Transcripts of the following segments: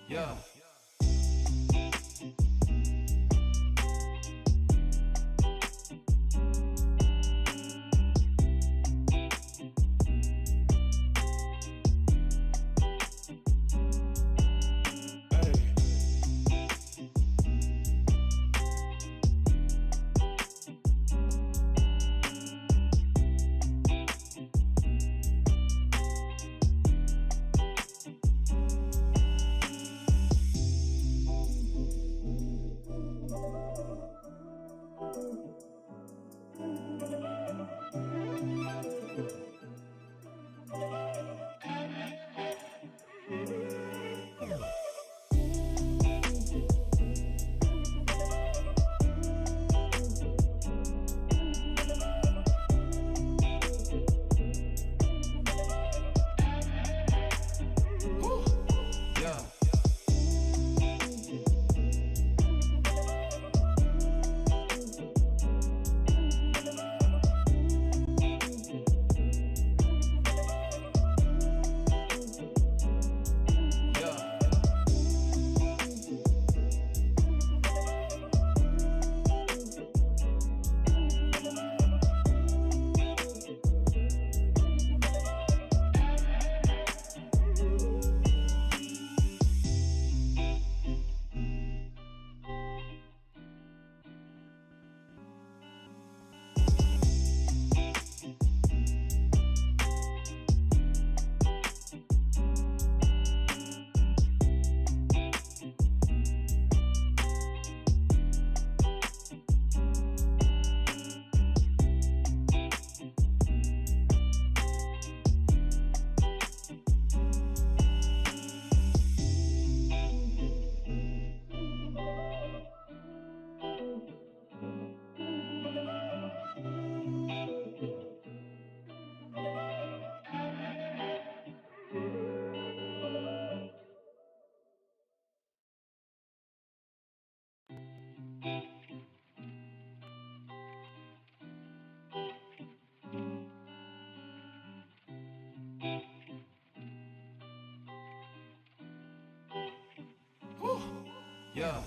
Yeah. Yeah.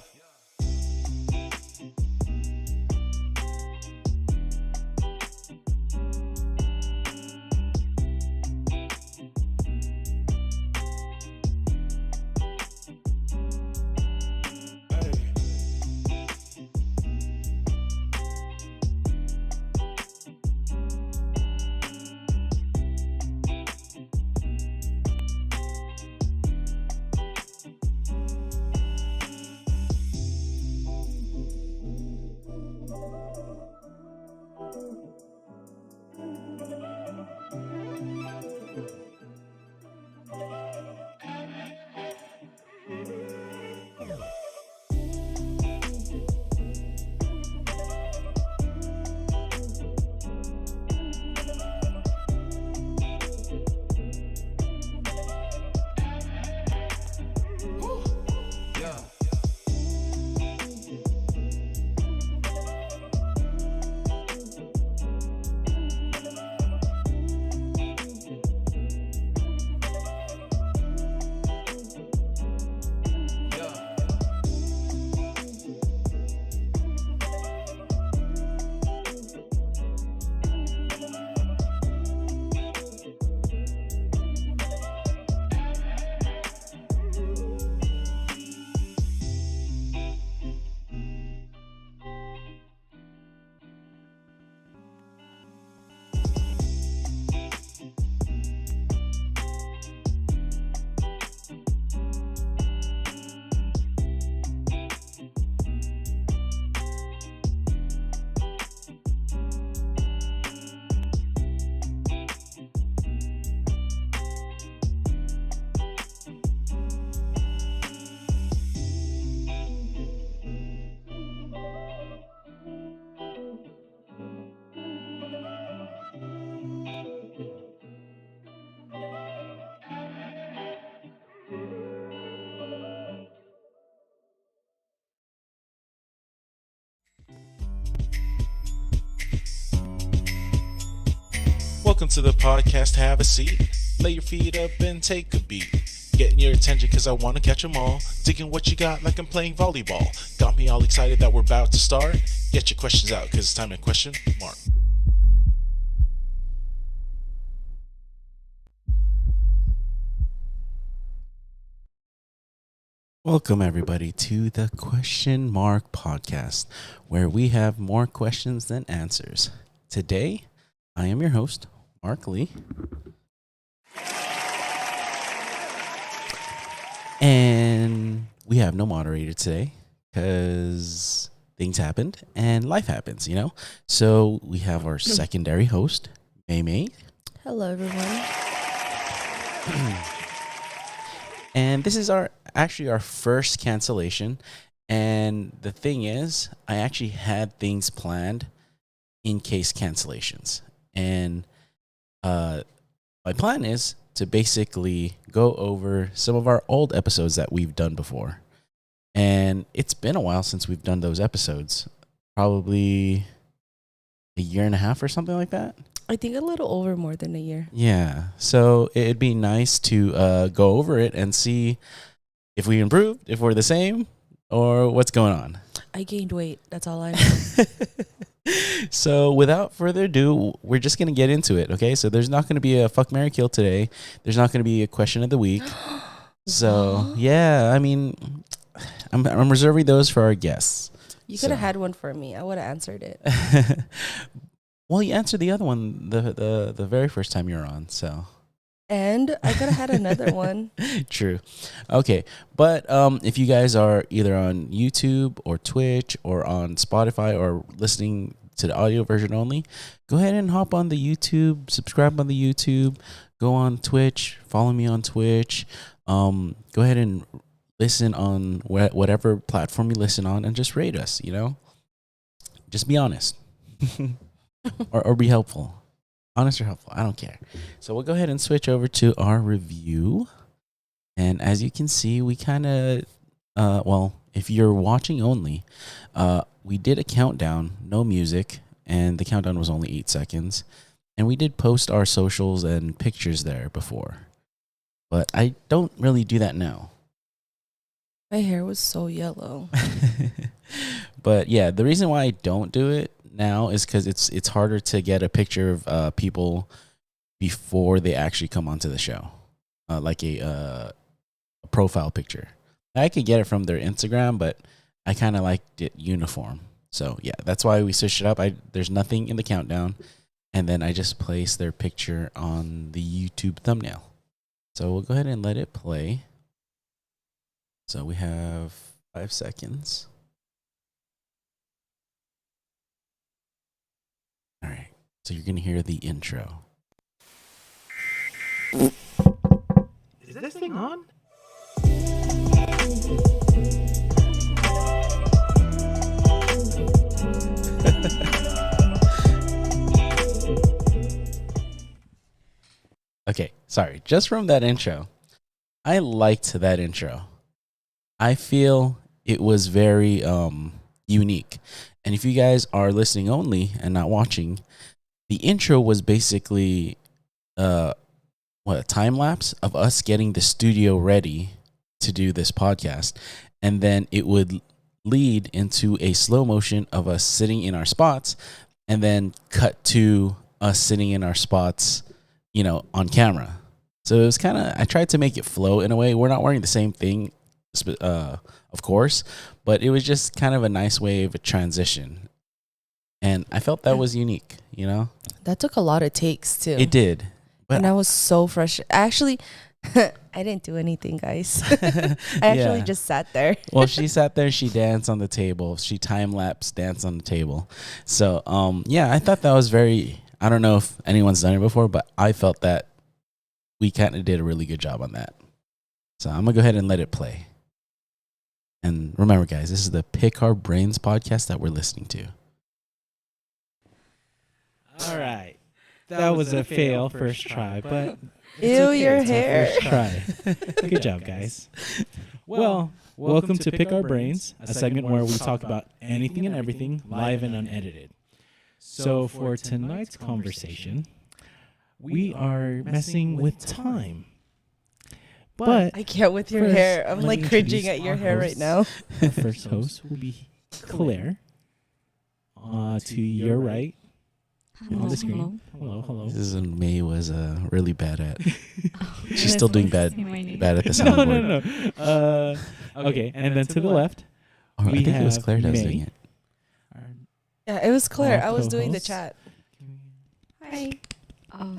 Welcome to the podcast. Have a seat. Lay your feet up and take a beat. getting your attention cause I wanna catch 'em all. Digging what you got like I'm playing volleyball. Got me all excited that we're about to start. Get your questions out cause it's time to question Mark. Welcome, everybody, to the Question Mark podcast, where we have more questions than answers. Today, I am your host, Mark Lee. And we have no moderator today because things happened and life happens, you know? So we have our secondary host, May May. Hello, everyone. And this is our first cancellation. And the thing is, I actually had things planned in case cancellations. And my plan is to basically go over some of our old episodes that we've done before. And it's been a while since we've done those episodes. Probably a year and a half or something like that. I think a little over more than a year. Yeah. So it'd be nice to go over it and see if we improved, if we're the same, or what's going on. I gained weight. That's all I know. So without further ado, we're just going to get into it, okay? So there's not going to be a fuck, marry, kill today. There's not going to be a question of the week. So, yeah, I mean, I'm reserving those for our guests. You could have had one for me. I would have answered it. Well, you answered the other one the very first time you were on, so. And I could have had another one. True. Okay. But if you guys are either on YouTube or Twitch or on Spotify or listening to the audio version only, go ahead and hop on the YouTube, subscribe on the YouTube, go on Twitch, follow me on Twitch. Go ahead and listen on whatever platform you listen on and just rate us, you know? Just be honest. or be helpful. Honest or helpful, I don't care. So we'll go ahead and switch over to our review. And as you can see, we kind of, if you're watching only, we did a countdown, no music, and the countdown was only 8 seconds. And we did post our socials and pictures there before. But I don't really do that now. My hair was so yellow. But yeah, the reason why I don't do it now is because it's harder to get a picture of people before they actually come onto the show, like a profile picture. I could get it from their Instagram, but I kind of liked it uniform. So yeah, that's why we switched it up. There's nothing in the countdown, and then I just place their picture on the YouTube thumbnail. So we'll go ahead and let it play. So we have 5 seconds. All right, so you're going to hear the intro. Is this thing on? Okay, sorry. Just from that intro, I liked that intro. I feel it was very unique. And if you guys are listening only and not watching, the intro was basically a time lapse of us getting the studio ready to do this podcast. And then it would lead into a slow motion of us sitting in our spots and then cut to us sitting in our spots, you know, on camera. So it was kind of, I tried to make it flow in a way. We're not wearing the same thing, of course, but it was just kind of a nice way of a transition. And I felt that was unique, you know? That took a lot of takes, too. It did. But and I was so frustrated. Actually, I didn't do anything, guys. I actually just sat there. Well, she sat there. She danced on the table. She time-lapse danced on the table. So, yeah, I thought that was very, I don't know if anyone's done it before, but I felt that we kind of did a really good job on that. So I'm going to go ahead and let it play. And remember, guys, this is the Pick Our Brains podcast that we're listening to. All right. That was a fail first try, but Ew, okay. Your hair. First try. Good job, guys. Well, welcome to Pick Our Brains, a segment where we talk about anything and everything live and unedited. So for tonight's conversation, we are messing with time. But I can't with your first, hair. I'm let like me cringing introduce at your our hair right hosts. now. Our first host will be Claire. To your right on the screen. Hello. This is when May was really bad at. She's You're still doing supposed bad to say my name. bad at the soundboard. No. Okay, and then to the left, Oh, I we think it was have Claire that was May. doing it. Yeah, it was Claire. Our I was doing the co-host. chat. Hi. Oh,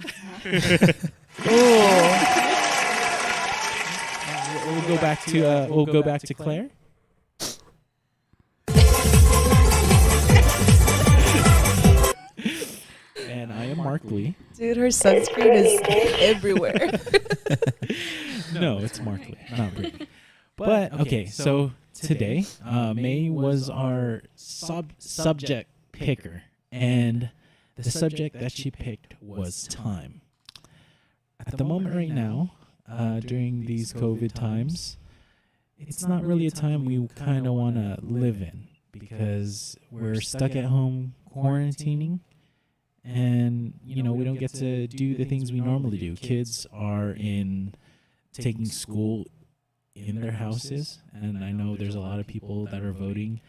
We'll go back to Claire. And I am Mark Lee. Dude, her sunscreen is everywhere. No, it's Mark Lee, not Brittany. But okay, so today, May was our subject picker, and the subject that she picked was time. At the moment right now, during these COVID times, it's not really a time we kind of want to live in because we're stuck at home quarantining, and we don't get to do the things we normally do. Kids are taking school in their houses, and I know there's a lot of people that are voting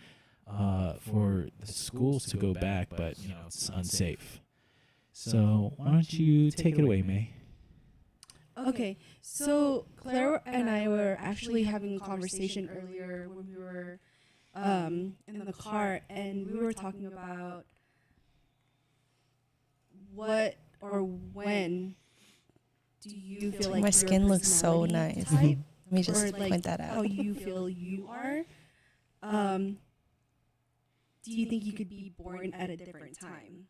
for the schools to go back, but it's unsafe. So why don't you take it away, May? Okay, so Claire and I were actually having a conversation earlier when we were in the car, and we were talking about what or when do you feel like My your skin looks so personality nice. type, Let me just or like point that how out. you feel you are. Do you think you could be born at a different time,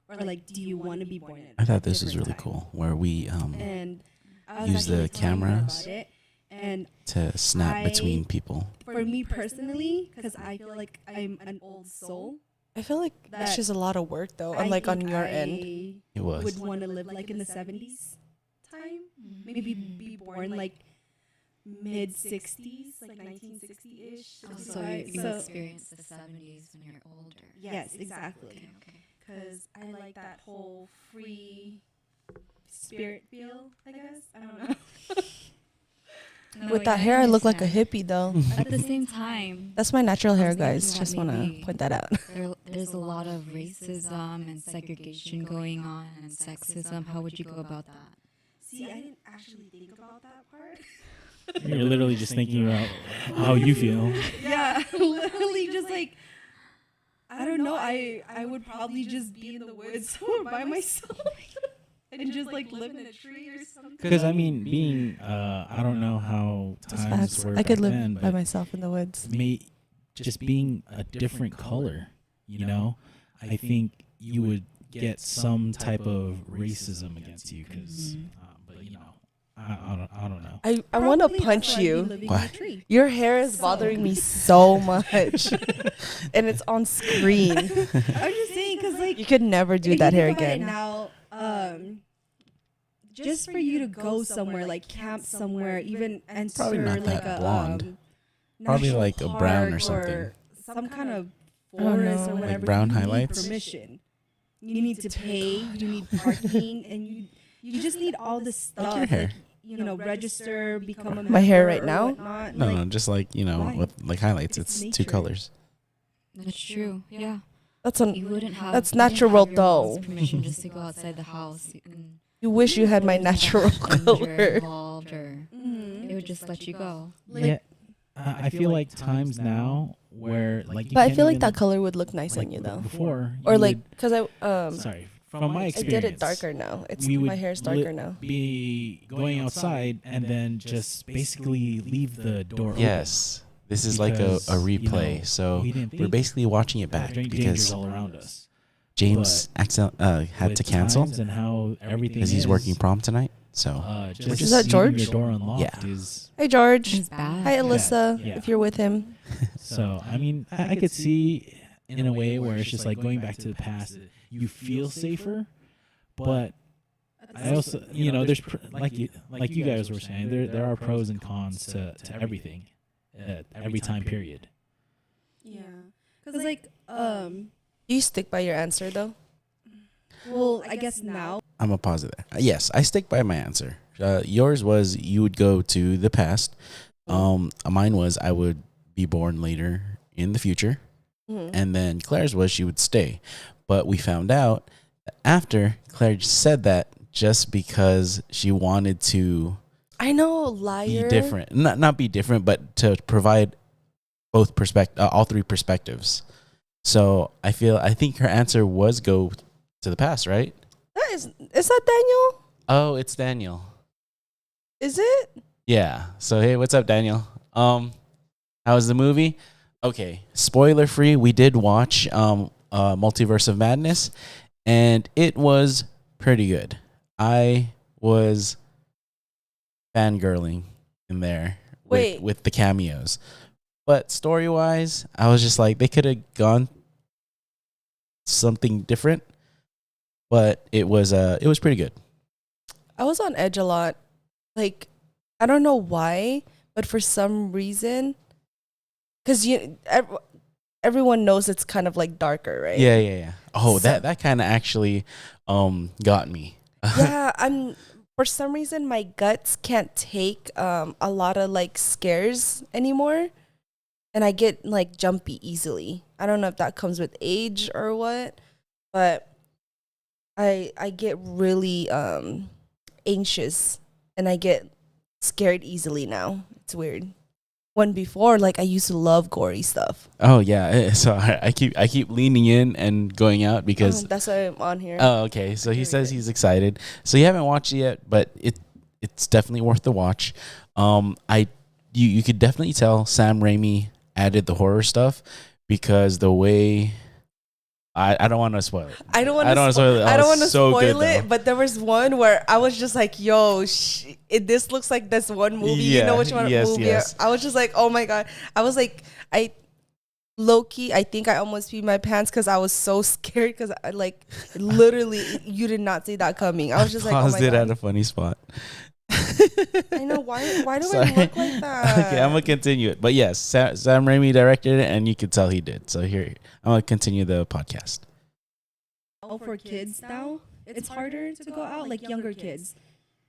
or like do you want to be born at? I thought this was different really time? cool, where we And I was use actually the telling her cameras about it, and to snap I- between people. for me personally, because I feel like I'm an old soul. I feel like that's that just a lot of work, though. I Unlike on think your I end. It was. would want to live like in the 70s time. Maybe be born like mid 60s, like 1960-ish. Oh, so you So- experience the 70s when you're older. Yes, exactly. Okay. Because I like that whole free spirit feel, I guess. I don't know. No, With yeah, that hair, I look like a understand. hippie, though. At the same time, That's my natural I hair, was thinking guys. that Just want to maybe point that out. there's a lot of racism and segregation going on and sexism. How would you go about that? See, I didn't actually think about that part. You're literally just thinking about how you feel. Yeah, literally just like, I don't know. I would probably just be in the woods by myself and just like live in a tree or something. Because I mean, being I don't know how That's times facts. were I could back live then, by but myself in the woods. just being a different color, I think you would get some type of racism against you. Because, but I don't know. I want to Probably punch that's why I'd be you. living in Why? a tree. Your hair is bothering me so much. And it's on screen. I'm just saying, because like You could never do if that you hair think about it again. now, just for you to go somewhere, like camp somewhere, even enter Probably not like that a blonde. Probably national like a brown or park something. some kind of I don't forest know. or Like whatever. brown you need highlights? permission. You need to pay. You need parking, and you just need all this stuff. your hair. Register, become a member. My hair right or now? whatnot. No, Like, no, just like why? with like highlights. It's It's two nature. colors. That's true. Yeah. That's an. You wouldn't have. That's you wouldn't have natural, your though. mom's permission just to go outside the house. And You wish you had my wouldn't have natural friends or color. involved, or mhm. they would just let you go. Yeah, I feel like times now where like. You But I can't feel like even- that color would look nice like on you, though. Before, Or you like, would- because sorry, from my I experience, did it darker now. It's we would my hair's li- darker now. be going outside and then just basically leave the door open. Yes, this is like a Because, replay. So we didn't we're think basically watching it back dangers because all around us. James had With to cancel times and how everything because he's is, working prom tonight. So just Is that leaving George? Your door unlocked Yeah. is Hi, George. It's bad. Hi, Alyssa, Yeah. if you're with him. so. I mean, I could see in a way where it's just like going back to the past. You feel safer, but I also, there's like you guys were saying, there are pros and cons to everything, at every time period. Yeah, because like Do you stick by your answer, though? well, I guess now I'm a positive. Yes, I stick by my answer. Yours was you would go to the past. Mine was I would be born later in the future. And then Claire's was she would stay. But we found out that after Claire said that just because she wanted to I know, liar. be different. Not be different, but to provide both all three perspectives. So I think her answer was go to the past, right? Is that Daniel? Oh, it's Daniel. Is it? Yeah. So hey, what's up, Daniel? How was the movie? Okay, spoiler free. We did watch Multiverse of Madness, and it was pretty good. I was fangirling in there with the cameos, but story wise, I was just like they could have gone something different, but it was pretty good. I was on edge a lot. Like, I don't know why, but for some reason, because everyone knows it's kind of like darker, right? Yeah. Oh, so, that kind of actually got me. Yeah, for some reason my guts can't take a lot of like scares anymore, and I get like jumpy easily. I don't know if that comes with age or what, but I get really anxious and I get scared easily now. It's weird. When before, like I used to love gory stuff. Oh yeah, so I keep leaning in and going out because that's why I'm on here. Oh, okay. So he says he's excited. So you haven't watched it yet, but it's definitely worth the watch. You could definitely tell Sam Raimi added the horror stuff because the way I don't want to spoil it. I don't want to spoil it. Though. But there was one where I was just like, "Yo, this looks like this one movie. Yeah, you know which one movie?" Yes. I was just like, "Oh my god!" I was like, low key, I think I almost peed my pants because I was so scared because I like literally you did not see that coming. I was just like, "Oh my god!" Paused it at a funny spot. I know why do I look like that? Okay, I'm gonna continue it. But yes, Sam Raimi directed it, and you could tell he did. So here, I'm gonna continue the podcast. For kids now, it's harder to go out, like younger kids,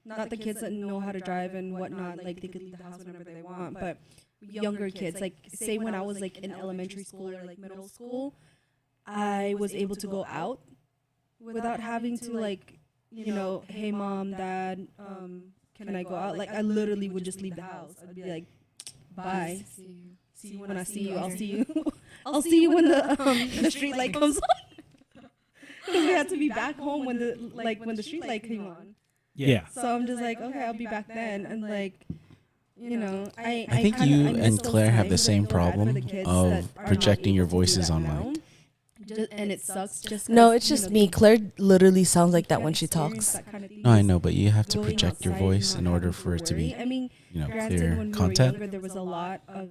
not the kids that know how to drive and whatnot. Like they could leave the house whenever they want, but younger kids, like say when I was like in elementary school or like middle school, I was able to go out without having to like, hey mom, dad, can I go out? Like I literally would just leave the house. I'd be like, bye. See you when I see you. I'll see you. I'll see you when the street light comes on. We had to be back home when the street light came on. Yeah. So I'm just like, okay, I'll be back then, and like, I think you and Claire have the same problem of projecting your voices on mic. And it sucks. No, it's just me. Claire literally sounds like that when she talks. No, I know, but you have to project your voice in order for it to be, clear content. There was a lot of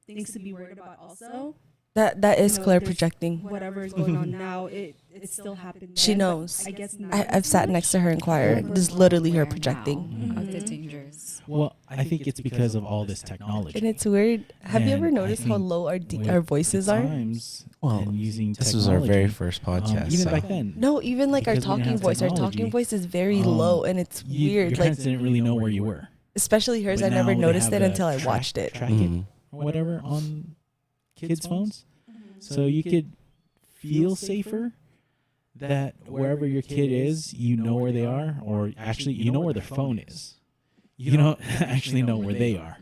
things to be worried about. Also, that is Claire projecting. Whatever is going on now, it still happened. She knows. I guess I've sat next to her in choir. This is literally her projecting. Of the dangers. Well, I think it's because of all this technology. And it's weird. Have you ever noticed how low our voices are? Well, using this was our very first podcast. Even back then. No, even like our talking voice. Our talking voice is very low, and it's weird. Your parents didn't really know where you were. Especially hers. I never noticed it until I watched it. Track it or whatever on kids' phones. So you could feel safer that wherever your kid is, you know where they are, or actually you know where their phone is. You don't actually know where they are.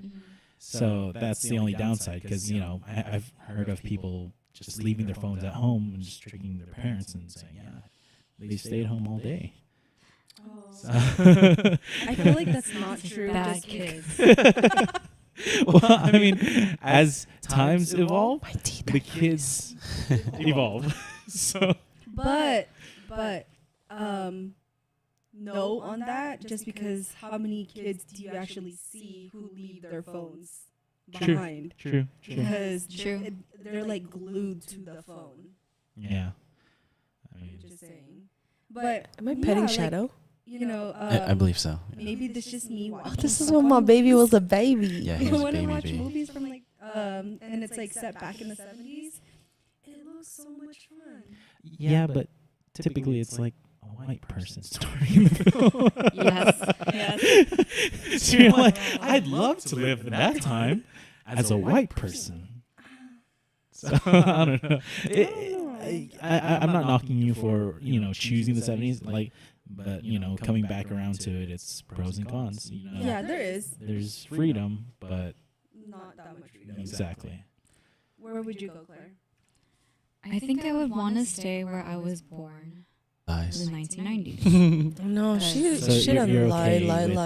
So that's the only downside because, I've heard of people just leaving their phones at home and just tricking their parents and saying, they stayed home all day. So. I feel like that's not true. Bad kids. Well, I mean, as times evolve, the kids evolve. So, but no on that, just because how many kids do you actually see who leave their phones behind? True. Because they're like glued to the phone. Yeah. Just saying. But am I petting Shadow? I believe so. Maybe this just me watching. Oh, this is when my baby was a baby. Yeah, he was a when baby. I watch movies from like and it's like set back in the 70s, it looks so much fun. Yeah, but typically it's like, white person starring in the film. Yes. So you're like, I'd love to live in that time as a white person. So I don't know. I'm not knocking you for choosing the 70s, like, but coming back around to it, it's pros and cons. Yeah, there is. There's freedom, but Not that much freedom. exactly. Where would you go, Claire? I think I would want to stay where I was born in Lies. the 1990s. No, she So she you're done okay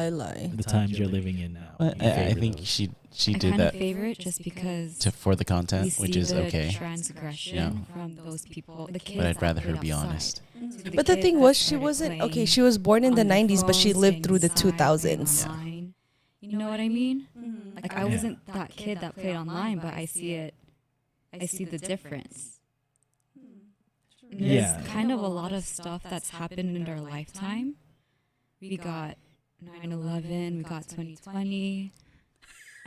lie. The times you're living in now. But You I favor think those. she I did kind of that favor it just because for the we content, see which is the okay. transgression Yeah. from those people, the kids But I'd that rather played her be outside. honest. To But the kids thing that was, she started wasn't okay. playing She was born in the on their 90s, but she phones, lived through the staying inside, playing 2000s. online. You know what I mean? Mm-hmm. Like I wasn't that kid that played online, but I see it. I see the difference. And Yeah. there's kind of a lot of stuff that's happened in our lifetime. We got 9/11, we got 2020.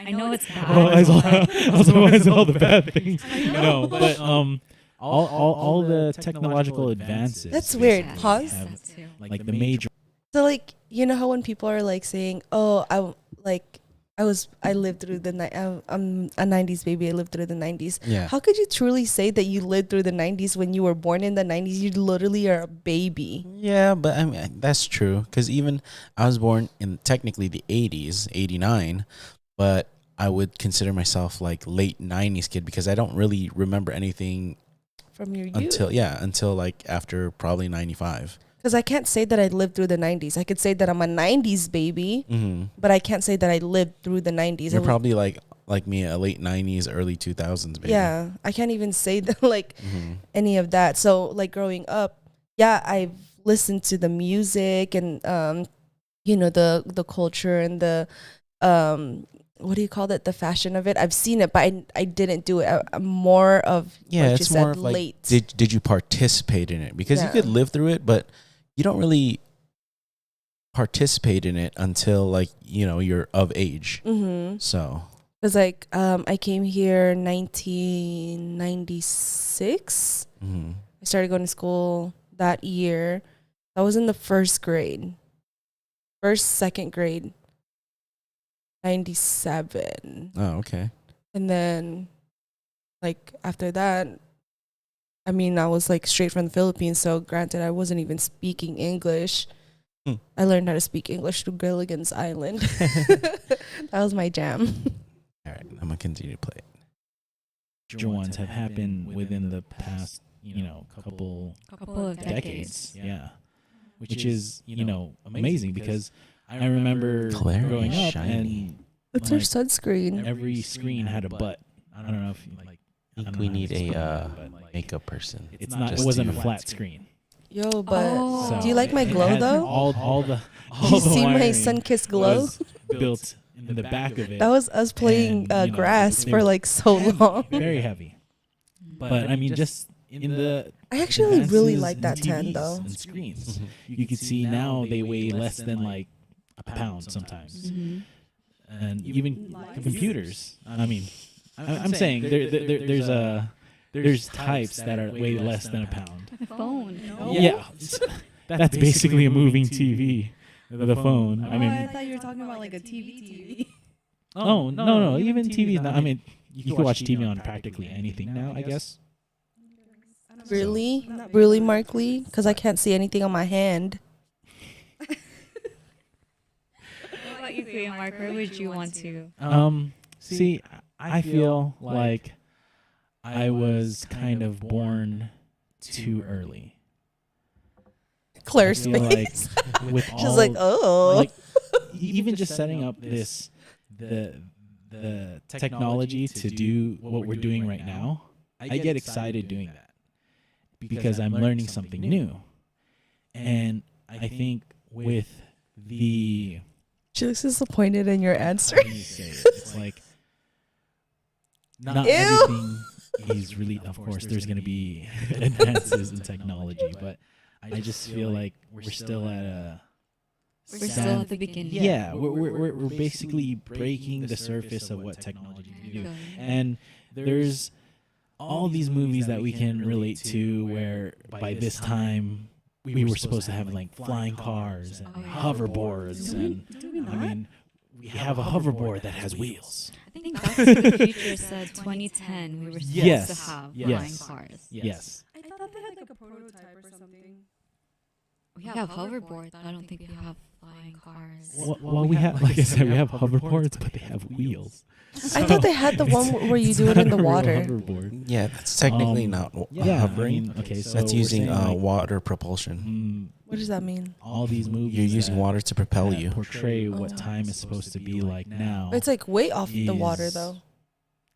I know it's bad. Otherwise, all the bad things. No, but all the technological advances. That's weird. Yes, Pause. have, that too. like the major. So like, you know how when people are like saying, "Oh, I lived through I'm a 90s baby. I lived through the 90s." Yeah. How could you truly say that you lived through the 90s when you were born in the 90s? You literally are a baby. Yeah, but I mean that's true because even I was born in technically the 80s, 89, but I would consider myself like late 90s kid because I don't really remember anything From your youth. until like after probably 95. Because I can't say that I lived through the 90s. I could say that I'm a 90s baby, but I can't say that I lived through the 90s. You're probably like me, a late 90s, early 2000s baby. Yeah, I can't even say that Mm-hmm. any of that. So like growing up, yeah, I've listened to the music and the culture and the what do you call it? The fashion of it. I've seen it, but I didn't do it. I'm more of Yeah, like it's you more said, of like late. did you participate in it? Because you Yeah. could live through it, but you don't really participate in it until like you're of age. Mm-hmm. So Because like I came here 1996. mhm. I started going to school that year. I was in the second grade, 97. Oh, okay. And then, like, after that, I mean, I was like straight from the Philippines. So, granted, I wasn't even speaking English. I learned how to speak English through Gilligan's Island. That was my jam. All right, I'm gonna continue to play it. major ones have happened within the past, couple Couple of decades. Yeah. Which is, amazing because I remember Claire is growing up shiny. and What's your like, sunscreen? every screen had a butt. I don't know if you like. I I think don't we know how need to a explain it, but, like, makeup person. It's not. just It wasn't a to- flat screen. Yo, but Oh. do you like my it glow had though? All the. Do you all the see my wiring sun-kissed glow? was built in the back of it. That was us playing And, grass they for were like so long. very heavy. But I mean, just in the I actually really advances like in that TVs tent though. and screens, Mhm. you can see now they weigh less than like a pound sometimes, Mhm. and even Lies. computers. I mean, I'm saying there's types that are way less than a pound. My phone. No. Yeah, that's basically a moving TV. The phone. I I mean, thought you were talking about like a TV. oh no, even TVs now. I mean, you can watch TV on practically anything now, I guess. Really? I'm not Really, big on Mark Lee? Because I can't see anything on my hand. What about you, Kuya Mark? Where would you want to? See, I feel like I was kind of born too early. Claire's I feel face. like with all, She's like, oh. like even just setting up the technology to do what we're doing right now, I get excited doing that because I'm learning something new. And I think with the She looks disappointed in your answer. how do you say it? It's like not Ew. everything is really, of course, there's going to be advances in technology, but I just feel like we're still at a We're still at the beginning. yeah, we're basically breaking the surface of what technology can do. And there's all these movies that we can relate to where by this time we were supposed to have like flying cars and hoverboards, and Do we not? I mean, we have a hoverboard that has wheels. I think Back to the Future said 2010 we were supposed Yes. to have Yes. flying cars. Yes. I thought they had like a prototype or something. We have hoverboards, but I don't think we have flying cars. Well, we have, like I said, we have hoverboards, but they have wheels. I thought they had the one where you It's do it not in the a real water. hoverboard. Yeah, that's technically not Yeah, hovering. okay, so That's we're using saying, like, water propulsion. What does that mean? all these movies You're using that- water to propel that you. portray what Oh. time is supposed to be like now. It's like way off the water is- though.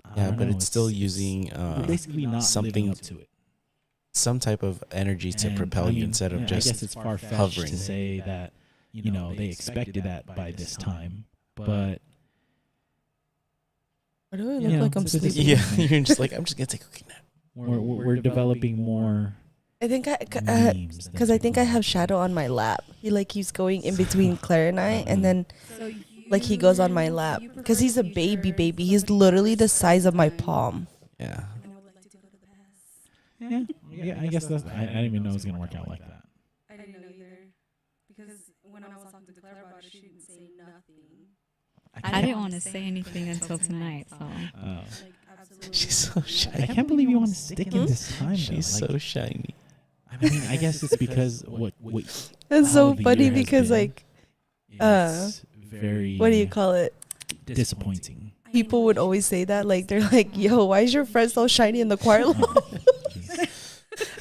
I Yeah, don't but know, it's still using we're basically not something living up to it. some type of energy to And, propel I you mean, instead of yeah, I guess just it's far-fetched hovering. to say that they expected that by this time, but Why do I look you know, like I'm it's a sleeping? yeah. You're just like, I'm just gonna take a quick nap. we're developing more I think memes because than I think I have technology. Shadow on my lap. He like keeps going in between Claire and I, and then So like he goes on my lap you because prefer he's a the baby future baby. instead He's of the literally the past size of my time. palm. Yeah. And I would like to go to the past. Yeah, I guess that's. I didn't even know it was gonna work out like that. I didn't know either. Because when I was talking to Claire about it, she didn't say nothing. I didn't want to say anything until tonight, so. Like, absolutely. She's so I shiny. can't believe you want to stick in this time. She's though. so shiny. I mean, I guess it's because what It's how so the funny year has because been. like It's very what do you call it? disappointing. People would always say that like they're like, "Yo, why is your friend so shiny in the choir lounge?"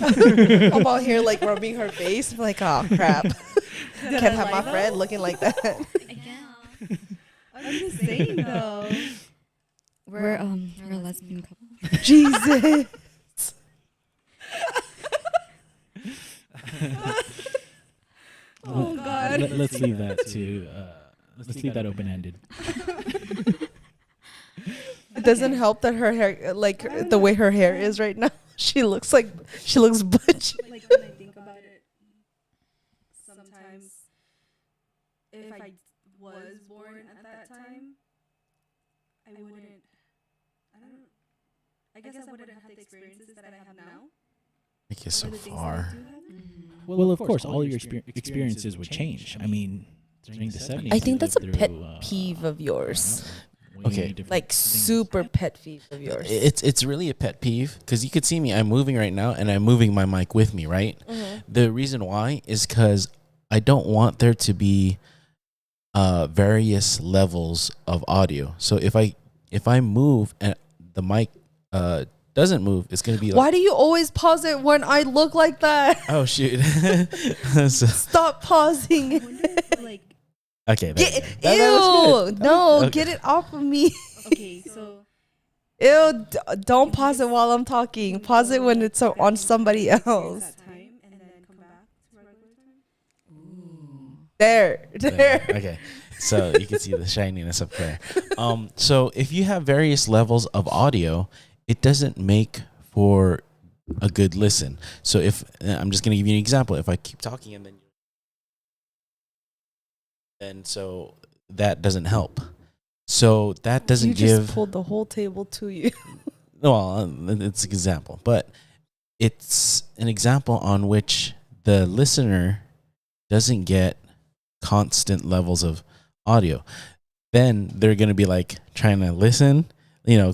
I'm out here like rubbing her face. I'm like, oh crap, can't have my friend looking like that. I'm just saying though. We're a lesbian couple. Jesus. Oh God. Let's leave that to. Let's leave that open ended. It doesn't help that her hair, like the way her hair is right now, she looks butch. Like when I think about it, sometimes if I was born at that time, I wouldn't. I don't. I guess I wouldn't have the experiences that I have now. Take you so or the things that I far. do have. Well, of course, all your experiences would change. I mean, during the 70s. I think you that's a lived pet through, peeve of yours. Okay. Like super pet peeve of yours. It's really a pet peeve because you could see me. I'm moving right now, and I'm moving my mic with me. Right. The reason why is because I don't want there to be various levels of audio. So if I move and the mic doesn't move, it's gonna be like, Why do you always pause it when I look like that? oh shoot. So, Stop pausing. I wonder if, like, okay. Get, that ew, was good. no, Okay. get it off of me. okay, so Ew, don't pause it while I'm talking. Pause it when it's on somebody experience else. that time and then come back to regular time. There. Okay. So you can see the shininess up there. So if you have various levels of audio, it doesn't make for a good listen. So if I'm just going to give you an example, if I keep talking and then so that doesn't help. So that doesn't You give. just pulled the whole table to you. Well, it's an example, but it's an example on which the listener doesn't get constant levels of audio. Then they're going to be like trying to listen,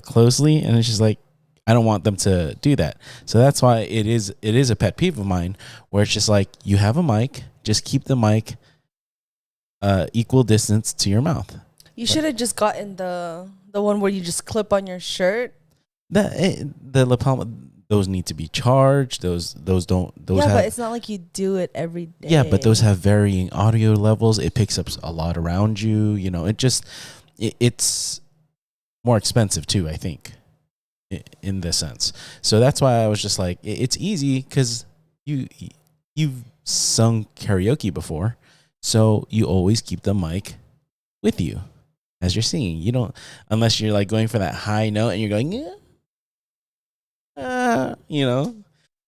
closely. And it's just like, I don't want them to do that. So that's why it is a pet peeve of mine where it's just like, you have a mic, just keep the mic equal distance to your mouth. You should have just gotten the one where you just clip on your shirt. The lapel, those need to be charged. Those don't. Those Yeah, have, but it's not like you do it every day. yeah, but those have varying audio levels. It picks up a lot around you. It's more expensive too, I think, in this sense. So that's why I was just like, it's easy because you've sung karaoke before, so you always keep the mic with you as you're singing. You don't, unless you're like going for that high note and you're going,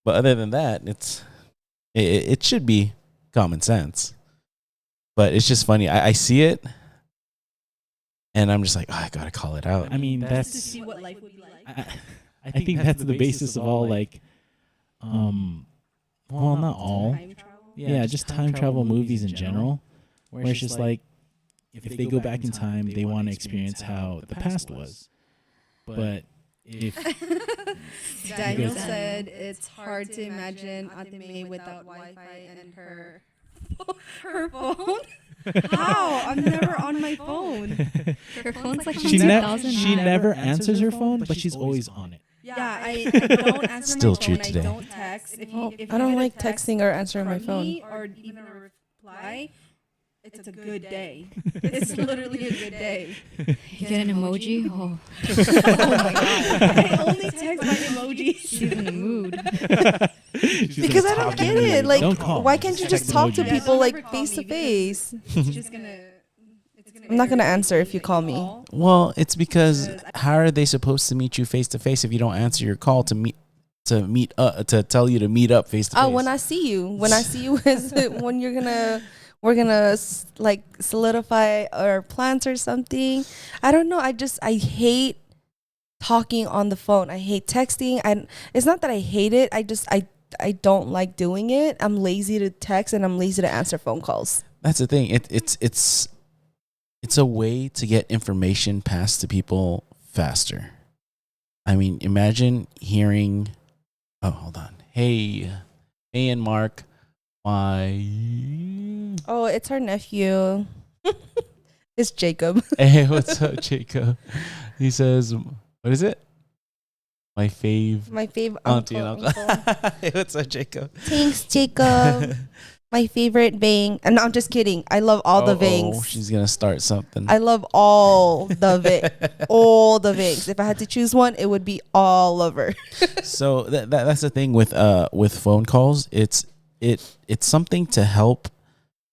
But other than that, it should be common sense. But it's just funny. I see it, and I'm just like, I gotta call it out. I mean, Just to that's. see what life would be like. I think that's the basis of all, like, well, not all. Time travel. Yeah, just time travel movies in general, where it's just like, if they go back in time, they want to experience how the past was. But if Daniel said it's hard to imagine Ate May without Wi-Fi and her phone. How? I'm never on my phone. Her phone's like she 2009. never answers her phone, but she's always on it. Yeah, I don't answer Still my true phone. today. I don't text. If you I don't get a like text texting or answering my from phone. me or even a reply, it's a good day. It's literally a good day. You get an emoji? Oh, I only text by emojis. she's in the mood. Because I don't get it. Like, Don't call why me. can't you Text just talk to emojis. Yeah, people don't like ever call face me to face? It's just gonna. I'm not gonna answer if you call me. Well, it's because how are they supposed to meet you face to face if you don't answer your call to tell you to meet up face to face? Oh, when I see you is when we're gonna like solidify our plans or something. I don't know. I hate talking on the phone. I hate texting. It's not that I hate it. I don't like doing it. I'm lazy to text and I'm lazy to answer phone calls. That's the thing. It's a way to get information passed to people faster. I mean, imagine hearing. Oh, hold on. Hey, and Mark, my. Oh, it's our nephew. It's Jacob. Hey, what's up, Jacob? He says, "What is it? My fave My favorite auntie uncle. and uncle." Hey, what's up, Jacob? Thanks, Jacob. My favorite bang. And no, I'm just kidding. I love all the Oh, vangs. she's gonna start something. I love all all the vangs. If I had to choose one, it would be all of her. So that's the thing with phone calls. It's something to help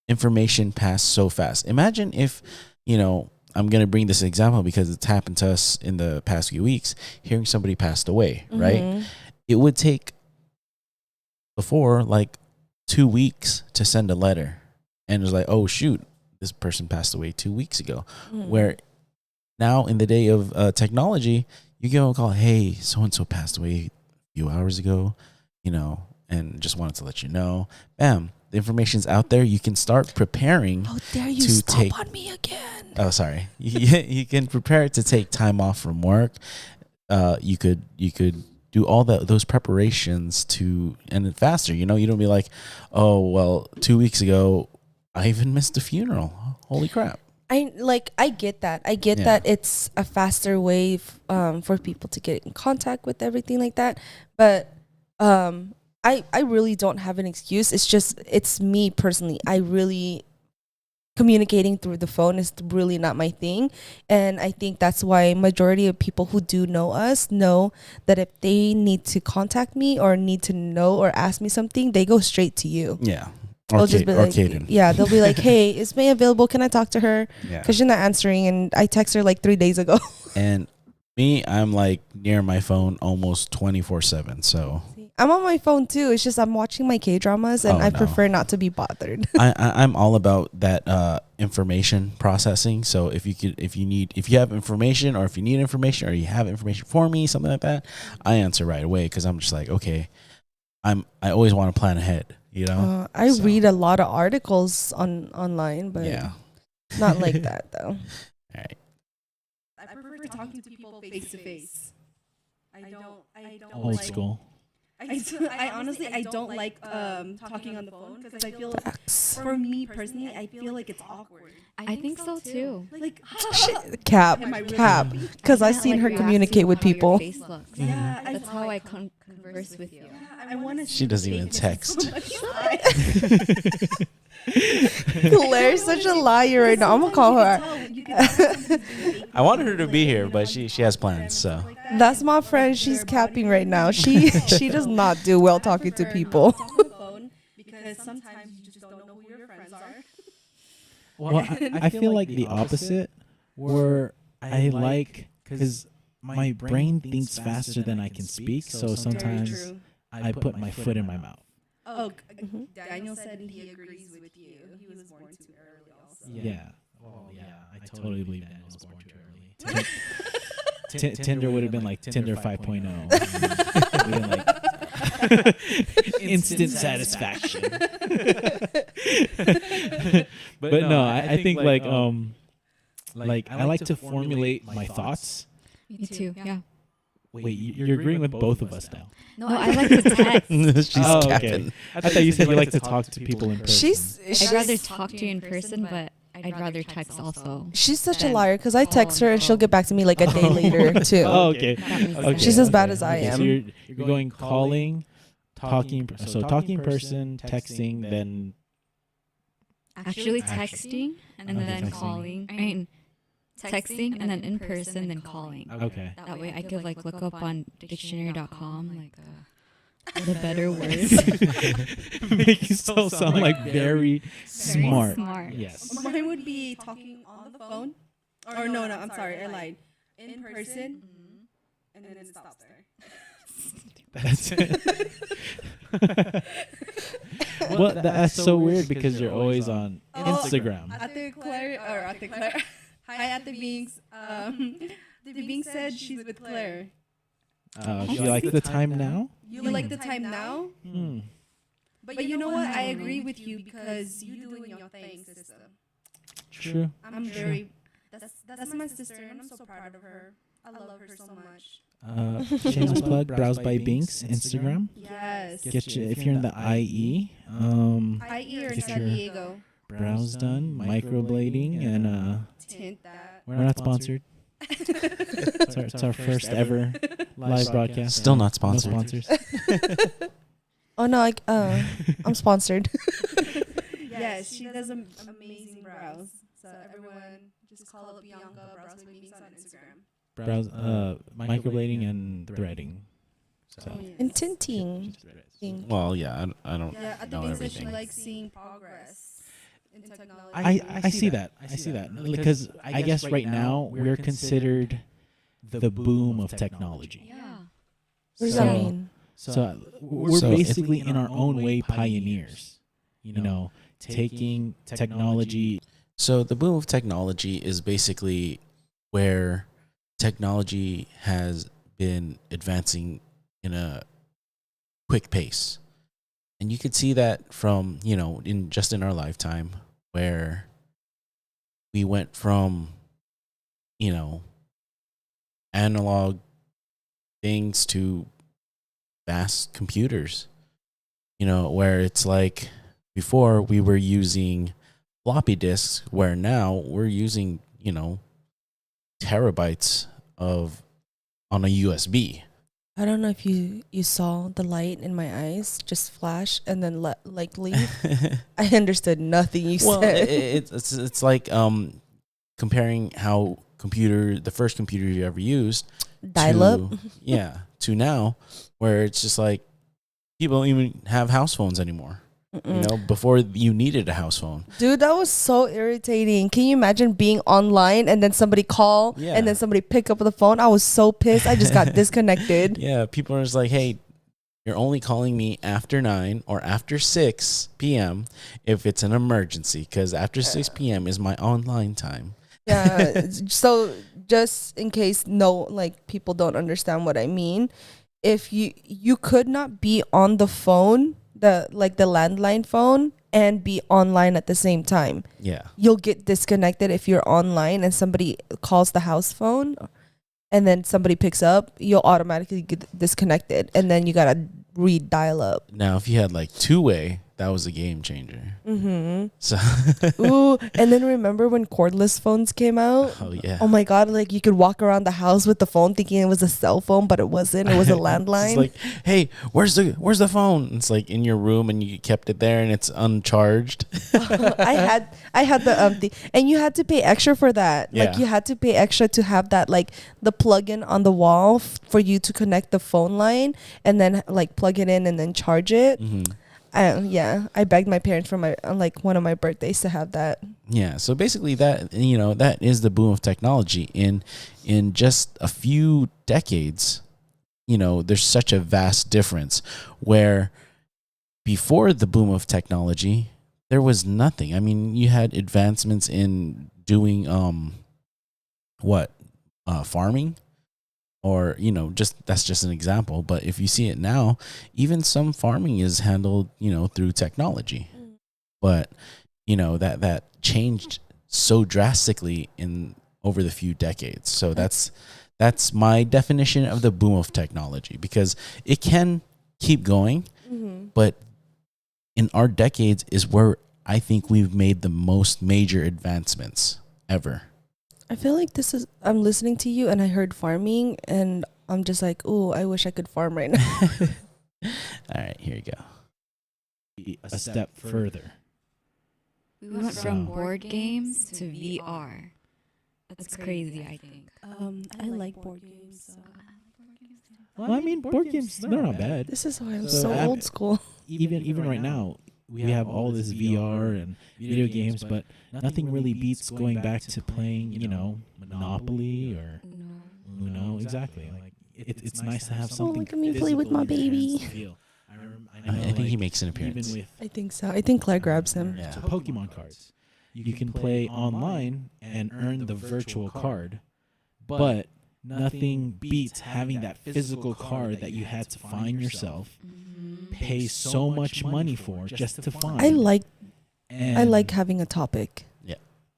information pass so fast. Imagine if, I'm gonna bring this example because it's happened to us in the past few weeks. Hearing somebody passed away, right? Mhm. It would take before like 2 weeks to send a letter, and it was like, oh shoot, this person passed away 2 weeks ago. Mhm. Where now in the day of technology, you give them a call, hey, so and so passed away a few hours ago, and just wanted to let you know. Bam, the information's out there. You can start preparing. How dare you to stop take- on me again? Oh, sorry. You can prepare to take time off from work. You could do all those preparations and then faster. You don't be like, oh well, 2 weeks ago I even missed a funeral. Holy crap! I get that. I get Yeah. that it's a faster way for people to get in contact with everything like that. But I really don't have an excuse. It's me personally. I really communicating through the phone is really not my thing, and I think that's why majority of people who do know us know that if they need to contact me or need to know or ask me something, they go straight to you. Yeah. They'll just be like, Caden. yeah, they'll be like, hey, is May available? Can I talk to her? Yeah. Because you're not answering, and I text her like 3 days ago. And me, I'm like near my phone almost 24/7. So I'm on my phone too. It's just I'm watching my K dramas, and Oh, I no. prefer not to be bothered. I'm all about that information processing. So if you have information, or if you need information, or you have information for me, something like that, I answer right away because I'm just like, okay, I always want to plan ahead. I So- read a lot of articles online, but Yeah. not like that though. All right. I prefer talking to people face to face. I don't Old like, school. I honestly don't like talking on the phone because I feel Facts. for me personally I feel like it's awkward. I think so too. Like Cap, Am I really cap. happy? Because I've Can't, seen like, her react communicate to with how your people. face looks. Yeah, That's how I converse with you. I want to. She doesn't even text. Claire's such a liar right now. I'm gonna call her. I wanted her to be here, but she has plans. So That's my friend. She's capping right now. She does not do well talking to people. Because sometimes you just don't know who your friends are. Well, I feel like the opposite, where I like, because my brain thinks faster than I can speak, so sometimes I put my foot in my mouth. Oh, Daniel said he agrees with you. He was born too early also. Yeah. Well, yeah, I totally believe Daniel was born too early. Tinder would have been like Tinder 5.0. Would've been like, Instant satisfaction. But no, I think like I like to formulate my thoughts. Me too. Yeah. Wait, you're agreeing with both of us now. No, I like to text. She's Oh, capping. okay. I thought you said you like to talk to people in person. She's I'd rather talk to you in person, but I'd rather text also. She's such a liar because I text her and she'll get back to me like a day later too. Oh, okay. That makes Okay. sense. She's as bad as I Okay, am. So you're going calling, talking. So talking in person, texting, then Actually texting and Okay, then texting. calling. I mean, texting and then in person, then calling. okay. That way I could like look up on dictionary.com like the better words. Make yourself sound like very smart. Smart. Yes. Mine would be talking on the phone. Or no, I'm sorry, I lied. In person, and then it stops there. That's it. Well, that's so weird because you're always on Instagram. Ate Claire, or Ate Claire. Hi, Ate Binks. The Binks said she's with Claire. Do you like the time now? You like the time now? Hmm. But you know what? I agree with you because you doing your thing, sister. True. I'm very. That's my sister, and I'm so proud of her. I love her so much. Shameless plug. Browse by Binks Instagram. Yes. Get you if you're in the IE. IE or get San your Diego. brows done, microblading, and Tint that. we're not sponsored. It's our first ever live broadcast. Still not No sponsored. sponsors. Oh no, I'm sponsored. Yes, she does amazing brows. So everyone, just call up Bianca Brows with Binks on Instagram. Brows, microblading and threading. So Oh, yes. And tinting. Well, yeah, I don't Yeah, at the know Binks said she everything. likes seeing progress in technology. I see that. I see that because I guess right now we're considered the boom of technology. Yeah. What does So- that mean? So we're So basically in our own way pioneers. You know, taking technology. So the boom of technology is basically where technology has been advancing in a quick pace. And you could see that from, in our lifetime where we went from, analog things to vast computers, where it's like before we were using floppy disks, where now we're using, terabytes on a USB. I don't know if you saw the light in my eyes just flash and then leave. I understood nothing you Well, said. it's like comparing how the first computer you ever used, Dial up. to now, where it's just like people don't even have house phones anymore. Before you needed a house phone. Dude, that was so irritating. Can you imagine being online and then somebody call and then somebody pick up the phone? I was so pissed. I just got disconnected. Yeah, people are just like, hey, you're only calling me after 9 or after 6 p.m. if it's an emergency, because after 6 p.m. is my online time. Yeah. So just in case people don't understand what I mean, if you could not be on the phone, the landline phone, and be online at the same time. Yeah. You'll get disconnected if you're online and somebody calls the house phone and then somebody picks up, you'll automatically get disconnected and then you gotta dial up. Now, if you had two-way, that was a game changer. Mm-hmm. So, Ooh, and then remember when cordless phones came out? oh yeah. Oh my god, you could walk around the house with the phone thinking it was a cell phone, but it wasn't. It was a landline. It's like, hey, where's the phone? It's like in your room and you kept it there and it's uncharged. I had the thing, and you had to pay extra for that. Yeah. You had to pay extra to have that the plug-in on the wall for you to connect the phone line and then plug it in and then charge it. Mm-hmm. I begged my parents for my one of my birthdays to have that. Yeah, so basically that is the boom of technology in just a few decades. There's such a vast difference where before the boom of technology there was nothing. I mean, you had advancements in doing farming or just that's just an example. But if you see it now, even some farming is handled through technology. But that changed so drastically in over the few decades. So that's my definition of the boom of technology, because it can keep going, but in our decades is where I think we've made the most major advancements ever. I feel like I'm listening to you and I heard farming and I'm just like, oh, I wish I could farm right now. All right, here you go. A step further. We went from board games to VR. That's crazy, I think. I like board games. So. Well, I mean, board games, they're not bad. This is why I'm So, so old school. Even right now, we have all this VR and video games, but nothing really beats going back to playing, Monopoly or Uno. Exactly. Like it's nice to have something. Look at me play with my baby. I think he makes an appearance. I think so. I think Claire grabs him. Yeah. So Pokemon cards. You can play online and earn the virtual card, but nothing beats having that physical card that you had to find yourself, pay so much money for just to find. I like having a topic.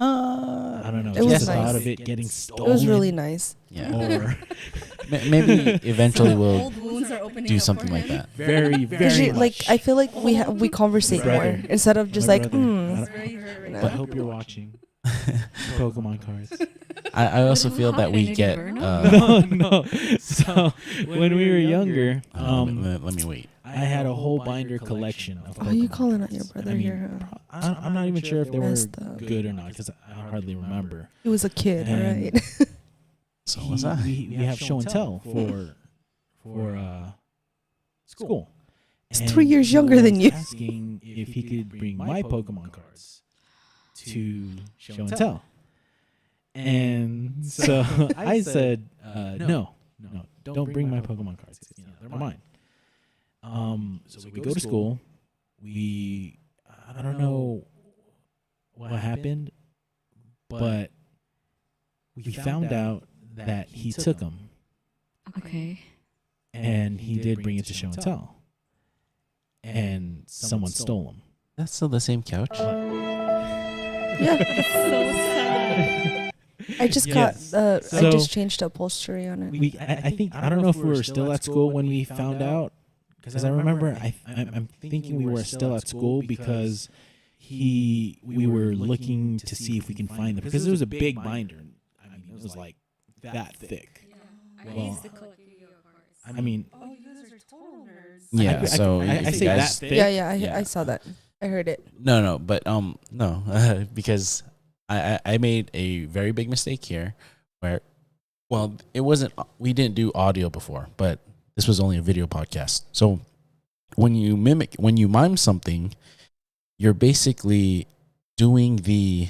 I don't know. It was Just the nice. thought of it getting It stolen. was really nice. Yeah. Or Maybe eventually we'll Old wounds are opening do up something for like him. that. very, Because very much. like I feel like we conversate Brother. more instead of just My like brother. It's very hurt right I now. hope you're watching. Pokemon cards. I also What feel that happened? we Did get. you burn No. So when we were younger, Let me wait. I had a whole binder collection of Pokemon Oh, you calling out your cards. brother I mean, here? Huh? I'm not even sure if they were Messed up. good or not because I hardly remember. He was a kid, all And right. So what's that? We have show and tell for school. He's And 3 years he younger than was you. Asking if he could bring my Pokemon cards to show and tell. And so I said, no, don't bring my Pokemon cards. They're mine. So we go to school. I don't know what happened, but we found out that he took them, Okay. and he did bring it to show and tell, and someone stole them. That's still the same couch. Yeah. I just Yes. I So- just changed the upholstery on it. I think I don't know if we were still at school when we found out, because I remember I'm thinking we were still at school because we were looking to see if we can find them, because it was a big binder. I mean, it was like that thick. I Well, used to collect video cards. I mean, Oh, you guys are total nerds. Yeah. So I if you say guys, that thick. Yeah, Yeah. I saw that. I heard it. No, but no, because I made a very big mistake here, where, well, it wasn't. We didn't do audio before, but this was only a video podcast. So when you mime something, you're basically doing the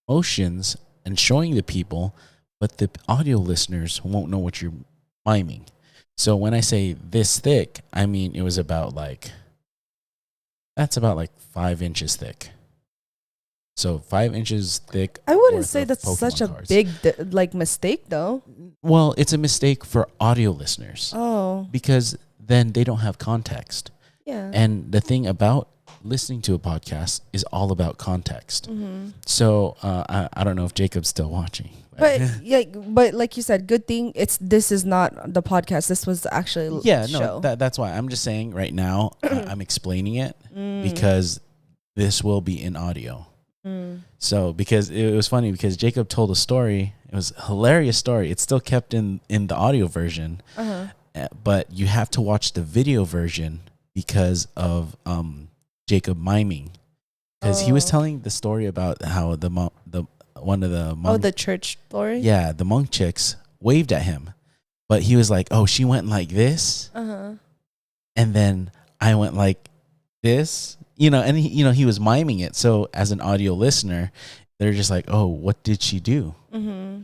motions and showing the people, but the audio listeners won't know what you're miming. So when I say this thick, I mean it was about like. That's about like 5 inches thick. So 5 inches thick. I wouldn't worth say of that's Pokemon such a cards. big mistake though. Well, it's a mistake for audio listeners Oh, because then they don't have context. yeah. And the thing about listening to a podcast is all about context. Mm-hmm. So I don't know if Jacob's still watching. But yeah, but like you said, good thing this is not the podcast. This was actually yeah, show. no, that's why I'm just saying right now. I'm explaining it because this will be in audio. So because it was funny because Jacob told a story. It was a hilarious story. It's still kept in the audio version, but you have to watch the video version because of Jacob miming. Because he was telling the story about how one of the monk, the church story. yeah, the monk chicks waved at him, but he was like, "Oh, she went like this, Uh-huh. and then I went like this." And he was miming it. So as an audio listener, they're just like, "Oh, what did she do?" Mm-hmm.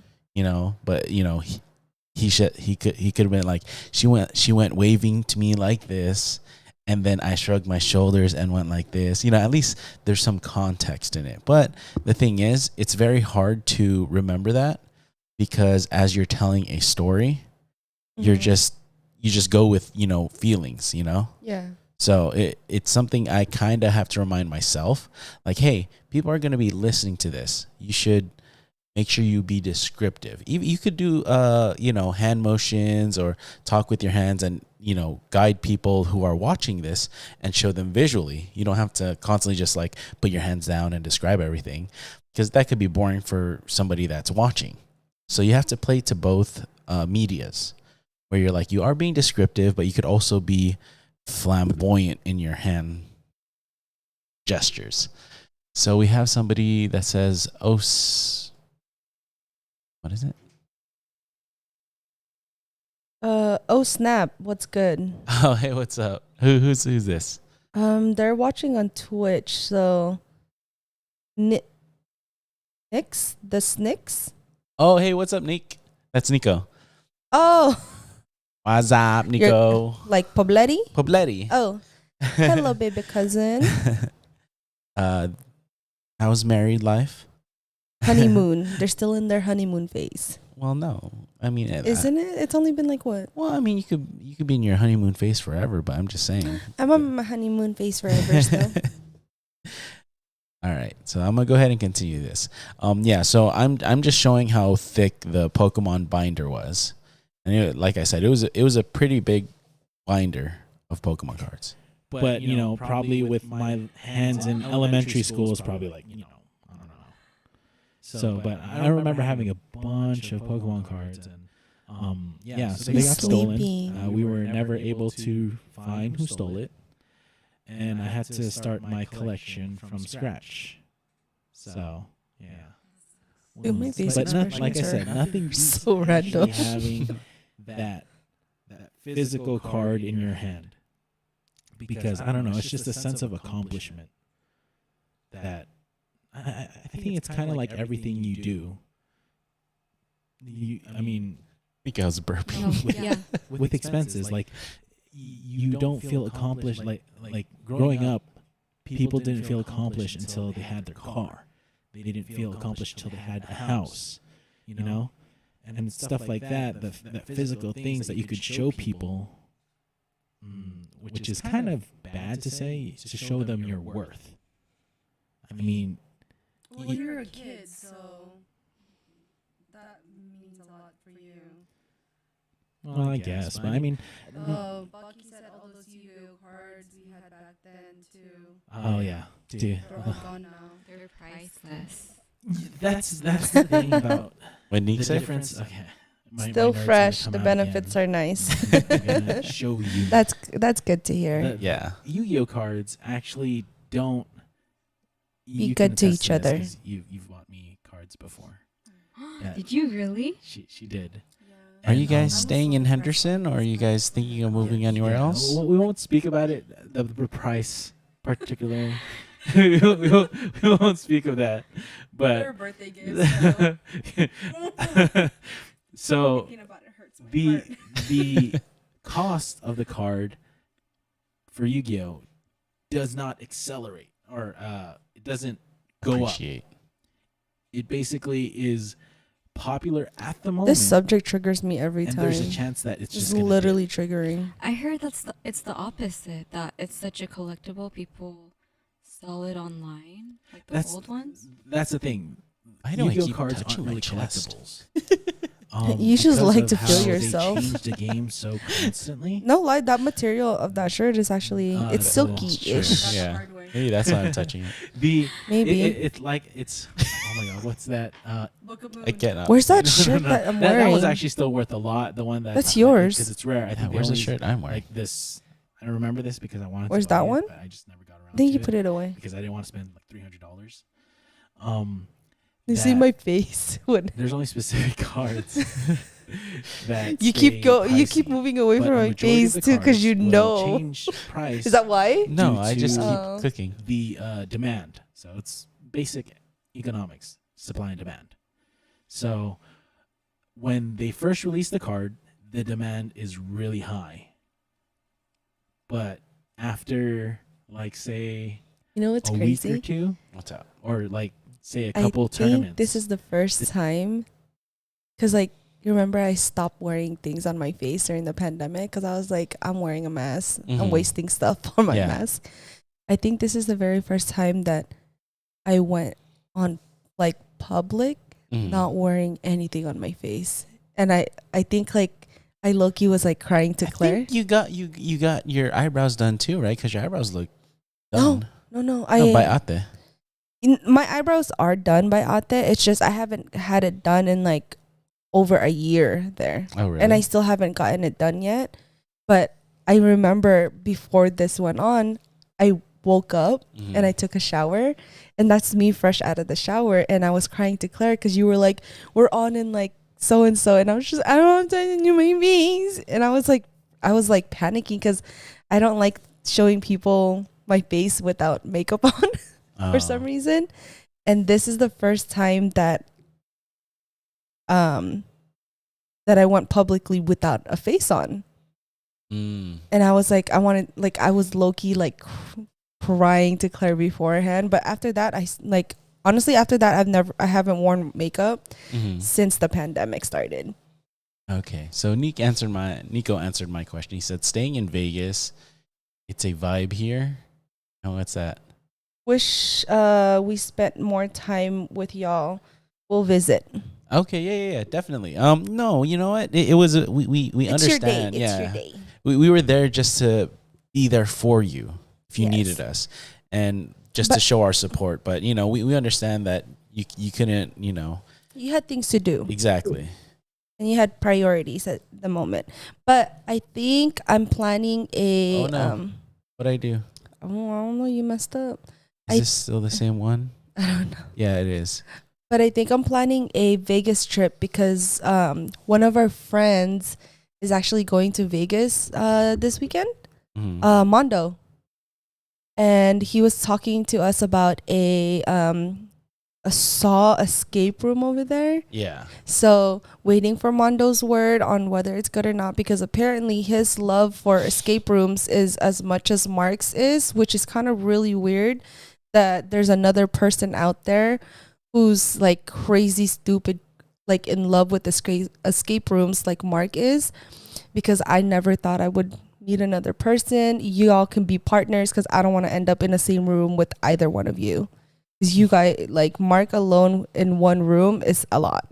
But he could have been like, she went waving to me like this, and then I shrugged my shoulders and went like this. At least there's some context in it. But the thing is, it's very hard to remember that because as you're telling a story, you're Mhm. just you just go with feelings. Yeah. So it's something I kind of have to remind myself, like, hey, people are going to be listening to this. You should make sure you be descriptive. You could do hand motions or talk with your hands and guide people who are watching this and show them visually. You don't have to constantly just like put your hands down and describe everything, because that could be boring for somebody that's watching. So you have to play to both medias, where you're like, you are being descriptive, but you could also be flamboyant in your hand gestures. So we have somebody that says, what is it? Oh snap! What's good? Oh, hey, what's up? Who's this? They're watching on Twitch. So, Nix, the Snicks. Oh, hey, what's up, Nick? That's Nico. Oh, What's up, Nico? like Pobletti. Pobletti. Oh, hello, baby cousin. How's married life? Honeymoon. They're still in their honeymoon phase, Well, no. I mean, isn't it? It's only been like what? well, I mean, you could be in your honeymoon phase forever, but I'm just saying. I'm on my honeymoon phase forever still. All right, so I'm gonna go ahead and continue this. Yeah, so I'm just showing how thick the Pokemon binder was, and like I said, it was a pretty big binder of Pokemon cards. But probably with my hands in elementary school is probably like I don't know. So, but I remember having a bunch of Pokemon cards, and so they got Sleeping. stolen. We were never able to find who stole it, and I had to start my collection from scratch. So yeah. Dude, my face But expressions like I said, are nothing beats so random. actually having that physical card in your hand. Because I don't know, it's just a sense of accomplishment that I think it's kind of like everything you do. I mean, Because burping. Oh, yeah. with expenses, like you don't feel accomplished. Like growing up, people didn't feel accomplished until they had their car. They didn't feel accomplished until they had a house, and stuff like that. The physical things that you could show people. Which is kind of bad to say, to show them your worth. I mean, Well, you're a kid, so that means a lot for you. well, I guess, but I mean, Oh, Bucky said all those Yu-Gi-Oh cards we had back then too. oh yeah, dude, They're all gone now. They're priceless. that's the thing about When Nick the said, difference. Okay, Still fresh. The benefits are nice. I'm gonna show you. That's good to hear. The yeah, Yu-Gi-Oh cards actually don't Be you good can to attest each this other. 'cause you've bought me cards before. Yeah, Did you really? she did. are you And, guys I'm staying so in impressed Henderson, by or are you guys thinking of moving anywhere Yeah, else? We won't speak about it, the price particularly. we won't speak of that. Your But birthday gift. so Thinking about it hurts my the heart. the cost of the card for Yu-Gi-Oh does not accelerate, or it doesn't go up. Appreciate. It basically is popular at the moment. This subject triggers me every and time. there's a chance that it's Just just gonna literally triggering. I heard it's the opposite. That it's such a collectible. People sell it online, like the That's- old ones. That's the thing. I know I Yu-Gi-Oh keep cards touching aren't my really chest. collectibles. You just because like of to feel how yourself. They changed the game so constantly. No lie, that material of that shirt is actually it's that's silky-ish. true. That's Yeah. the hard way. Maybe that's why I'm touching it. The Maybe. it's like it's oh my god, what's that? Book of Moon. I get up. Where's that No, shirt no, that I'm that wearing? was actually still worth a lot. The one That's yours. because it's rare. I Yeah, think they where's the only- shirt I'm wearing? Like this. I remember this because I wanted. Where's to buy that it, one? but I just never got around. I think to you put it away. because I didn't want to spend like $300. You see that- my face when There's only specific cards that you keep stay keep pricey, moving away but from a my majority of face the too, because cards you will know. change price. Is that why? No, due I just to- keep Oh. cooking. the demand. So it's basic economics, supply and demand. So when they first release the card, the demand is really high. But after, like, say, You know what's a crazy? week or two, What's up? or like, say, a I couple think tournaments, this is the first time, because like you remember I stopped wearing things on my face during the pandemic because I was like, I'm wearing a mask. I'm Mhm. wasting stuff on my Yeah. mask. I think this is the very first time that I went on like public Mhm. not wearing anything on my face. And I think like I low-key was like crying to I Claire. think you got your eyebrows done too, right? Because your eyebrows look No, done. no, no. No, by Ate. My eyebrows are done by Ate. It's just I haven't had it done in like over a year there. Oh, really? And I still haven't gotten it done yet. But I remember before this went on, I woke up Mhm. and I took a shower, and that's me fresh out of the shower, and I was crying to Claire because you were like, we're on in like so and so, and I was just, I don't want to you my face, and I was like panicking because I don't like showing people my face without makeup on for some Oh. reason. And this is the first time that that I went publicly without a face on. Mm. And I was like, I was low-key like crying to Claire beforehand. But after that, honestly, after that, I haven't worn makeup Mhm. since the pandemic started. Okay, so Nico answered my question. He said, "Staying in Vegas, it's a vibe here." Oh, what's that? Wish we spent more time with y'all. We'll visit. Okay, yeah, definitely. No, you know what? It was we It's your day. understand. It's Yeah, your day. we were there just to be there for you if you Yes. needed us, and just to But- show our support. But you know, we understand that you couldn't. You know, You had things to do. exactly. And you had priorities at the moment. But I think I'm planning a Oh, no. What I do? I don't know, you messed up. Is I- this still the same one? I don't know. Yeah, it is. But I think I'm planning a Vegas trip because one of our friends is actually going to Vegas this weekend. Mhm. Mondo. And he was talking to us about a Saw escape room over there. Yeah. So waiting for Mondo's word on whether it's good or not, because apparently his love for escape rooms is as much as Mark's is, which is kind of really weird that there's another person out there who's like crazy stupid, like in love with escape rooms like Mark is, because I never thought I would meet another person. You all can be partners because I don't want to end up in the same room with either one of you. Because you guys, like Mark alone in one room is a lot.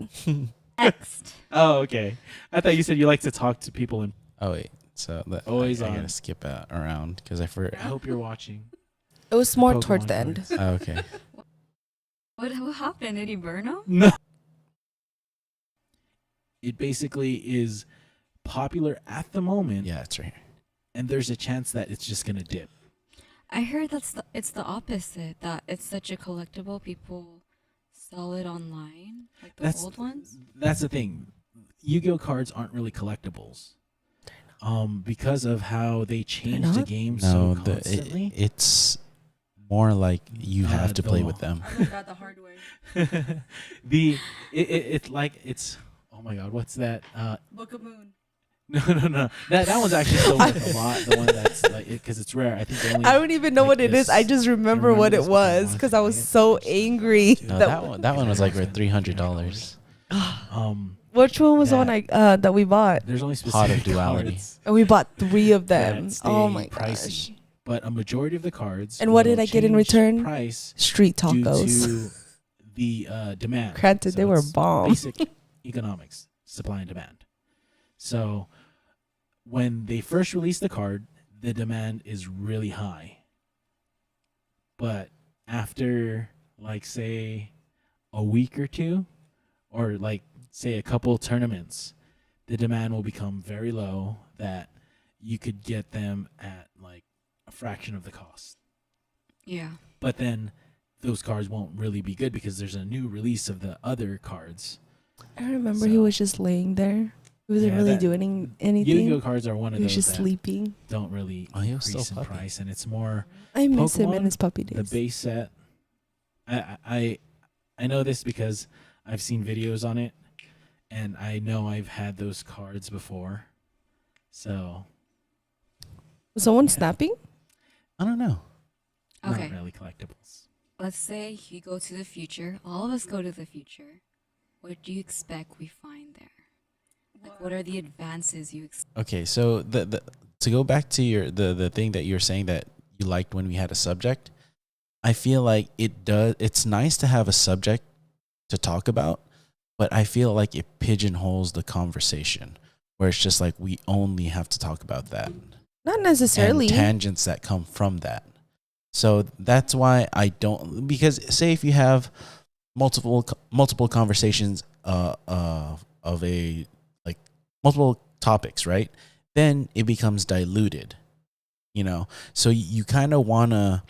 Next. Oh, okay. I thought you said you like to talk to people, and Oh wait. So Always I on. gotta skip around because I forgot. I hope you're watching. It was more Pokemon towards the end. cards. Oh, okay. What happened? Did he burn him? No. It basically is popular at the moment, Yeah, it's right here. and there's a chance that it's just gonna dip. I heard it's the opposite. That it's such a collectible. People sell it online, like the old ones. That's the thing. Yu-Gi-Oh cards aren't really collectibles. Because of how they change the not? game No, so constantly. it's more like you have to play with them. Oh my god, the hard way. It's like it's, oh my god, what's that? Book of Moon. No. That one's actually still worth a lot. The one that's like, because it's rare. I think they only. I don't even know like what it is. I this. just remember remember what this it because I was wanted because to I was play it. so Just angry. No, that that one was like worth $300. Which one was the one that we bought? There's only Pot of specific Duality. cards And we bought 3 of them. that Oh stay my pricey. gosh. But a majority of the cards. And what will did I get in change return? Price Street due tacos. to the demand. Granted, So they were it's bomb. Basic economics, supply and demand. So when they first release the card, the demand is really high. But after, like, say, a week or two, or like, say, a couple tournaments, the demand will become very low that you could get them at like a fraction of the cost. Yeah. But then those cards won't really be good because there's a new release of the other cards. I remember he So- was just laying there. He wasn't Yeah, really that- doing Yu-Gi-Oh anything. cards are one of He was those just that sleeping. don't really Oh, he was increase still in puppy. price, and it's more I miss him Pokemon, in his puppy the days. base set. I know this because I've seen videos on it, and I know I've had those cards before. So Was someone Yeah. snapping? I don't know. Okay. not really collectibles. Let's say you go to the future. All of us go to the future. What do you expect we find there? Like, what are the advances you Okay, so the to go back to your the thing that you're saying that you liked when we had a subject, I feel like it's nice to have a subject to talk about, but I feel like it pigeonholes the conversation where it's just like we only have to talk about that. Not necessarily. And tangents that come from that. So that's why I don't, because say if you have multiple conversations of a like multiple topics, right? Then it becomes diluted, you know. So you kind of want to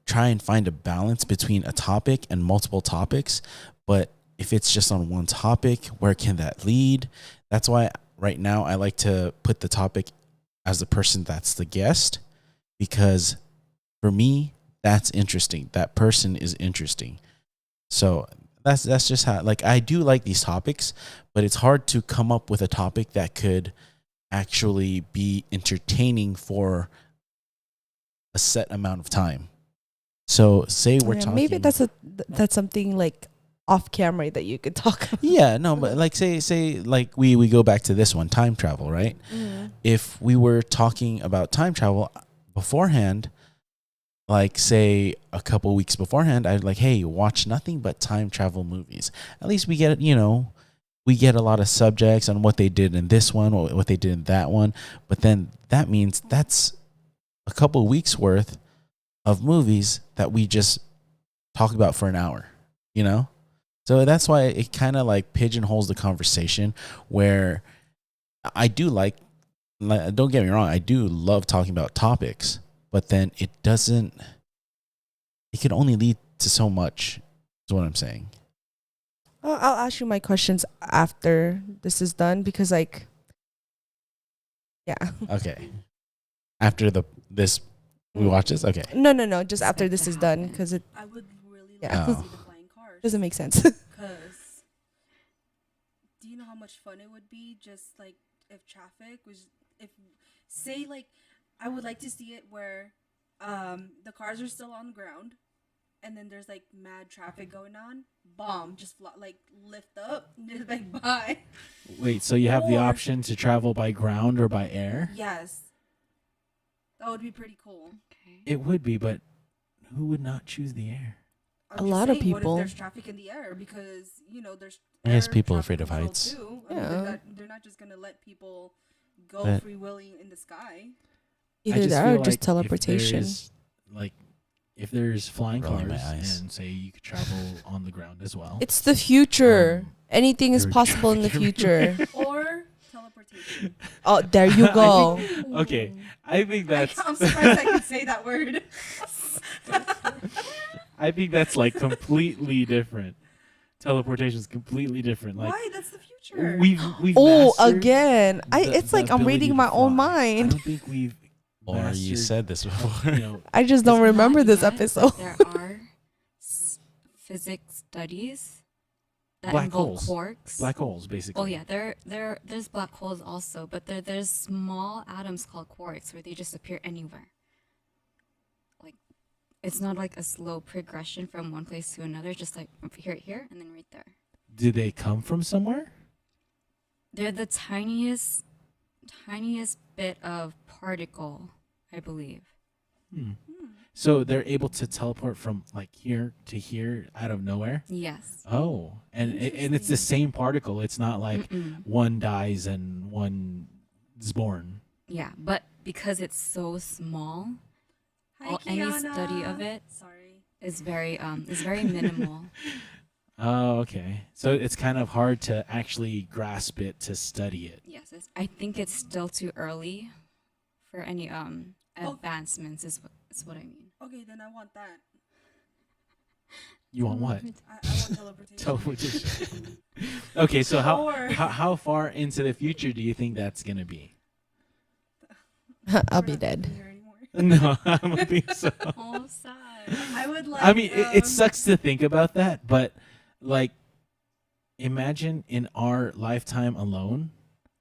try and find a balance between a topic and multiple topics, but if it's just on one topic, where can that lead? That's why right now I like to put the topic as the person that's the guest, because for me, that's interesting. That person is interesting. So that's just how, like, I do like these topics, but it's hard to come up with a topic that could actually be entertaining for a set amount of time. So say we're talking. Maybe that's something like off camera that you could talk about. Yeah, no, but like say like we go back to this one, time travel, right? If we were talking about time travel beforehand, like say a couple weeks beforehand, I'd like, hey, watch nothing but time travel movies. At least we get, we get a lot of subjects on what they did in this one, or what they did in that one. But then that means that's a couple weeks worth of movies that we just talk about for an hour, So that's why it kind of like pigeonholes the conversation, where I do like, don't get me wrong, I do love talking about topics, but then it can only lead to so much, is what I'm saying. I'll ask you my questions after this is done, because yeah. Okay. After we watch this? Okay. No, just after this is done, because it I would really like Yeah. to see the flying cars. doesn't make sense. Because do you know how much fun it would be just like if traffic was, say like, I would like to see it where the cars are still on the ground and then there's like mad traffic going on. Bomb, just lift up, just like bye. Wait, so you have the Or- option to travel by ground or by air? Yes. That would be pretty cool. Okay. It would be, but who would not choose the air? I'm A just lot of saying, what people. if there's traffic in the air? Because, there's I guess air people are traffic afraid of in the world heights. too. I mean, Yeah. they're not just going to let people go But- free willing in the sky. Either that or just teleportation. If there's flying Rolling my cars eyes. and say you could travel on the ground as well. It's the future. Anything is you're possible in the traffic future. Or teleportation. Oh, there you go. Okay, I think that's I'm surprised I could say that word. I think that's like completely different. Teleportation is completely different. Like Why? That's the future. we've Oh, mastered again. the- It's the like I'm ability reading to my own fly. I mind. don't think we've Or you mastered, said this before. I just don't Not remember this yet, episode. but There are physics studies that Black involve holes. quarks. black holes, basically. Oh yeah, there's black holes also, but there's small atoms called quarks where they just appear anywhere. Like, it's not like a slow progression from one place to another, just like here, and then right there. Do they come from somewhere? They're the tiniest bit of particle, I believe. So they're able to teleport from like here to here out of nowhere. Yes. Oh, and it's the same particle. It's not like Mm-mm. one dies and one is born. Yeah, but because it's so small, Hi, any Kiana. study of it Sorry. is very minimal. Oh, okay. So it's kind of hard to actually grasp it to study it. Yes, I think it's still too early for any advancements. Is what I mean. Okay, then I want that. You want what? I want teleportation. Teleportation. Okay, so Or- how far into the future do you think that's gonna be? I'll We're be not dead. gonna be here anymore. No, I don't think so. Oh, sad. I would like. I mean, it sucks to think about that, but like, imagine in our lifetime alone,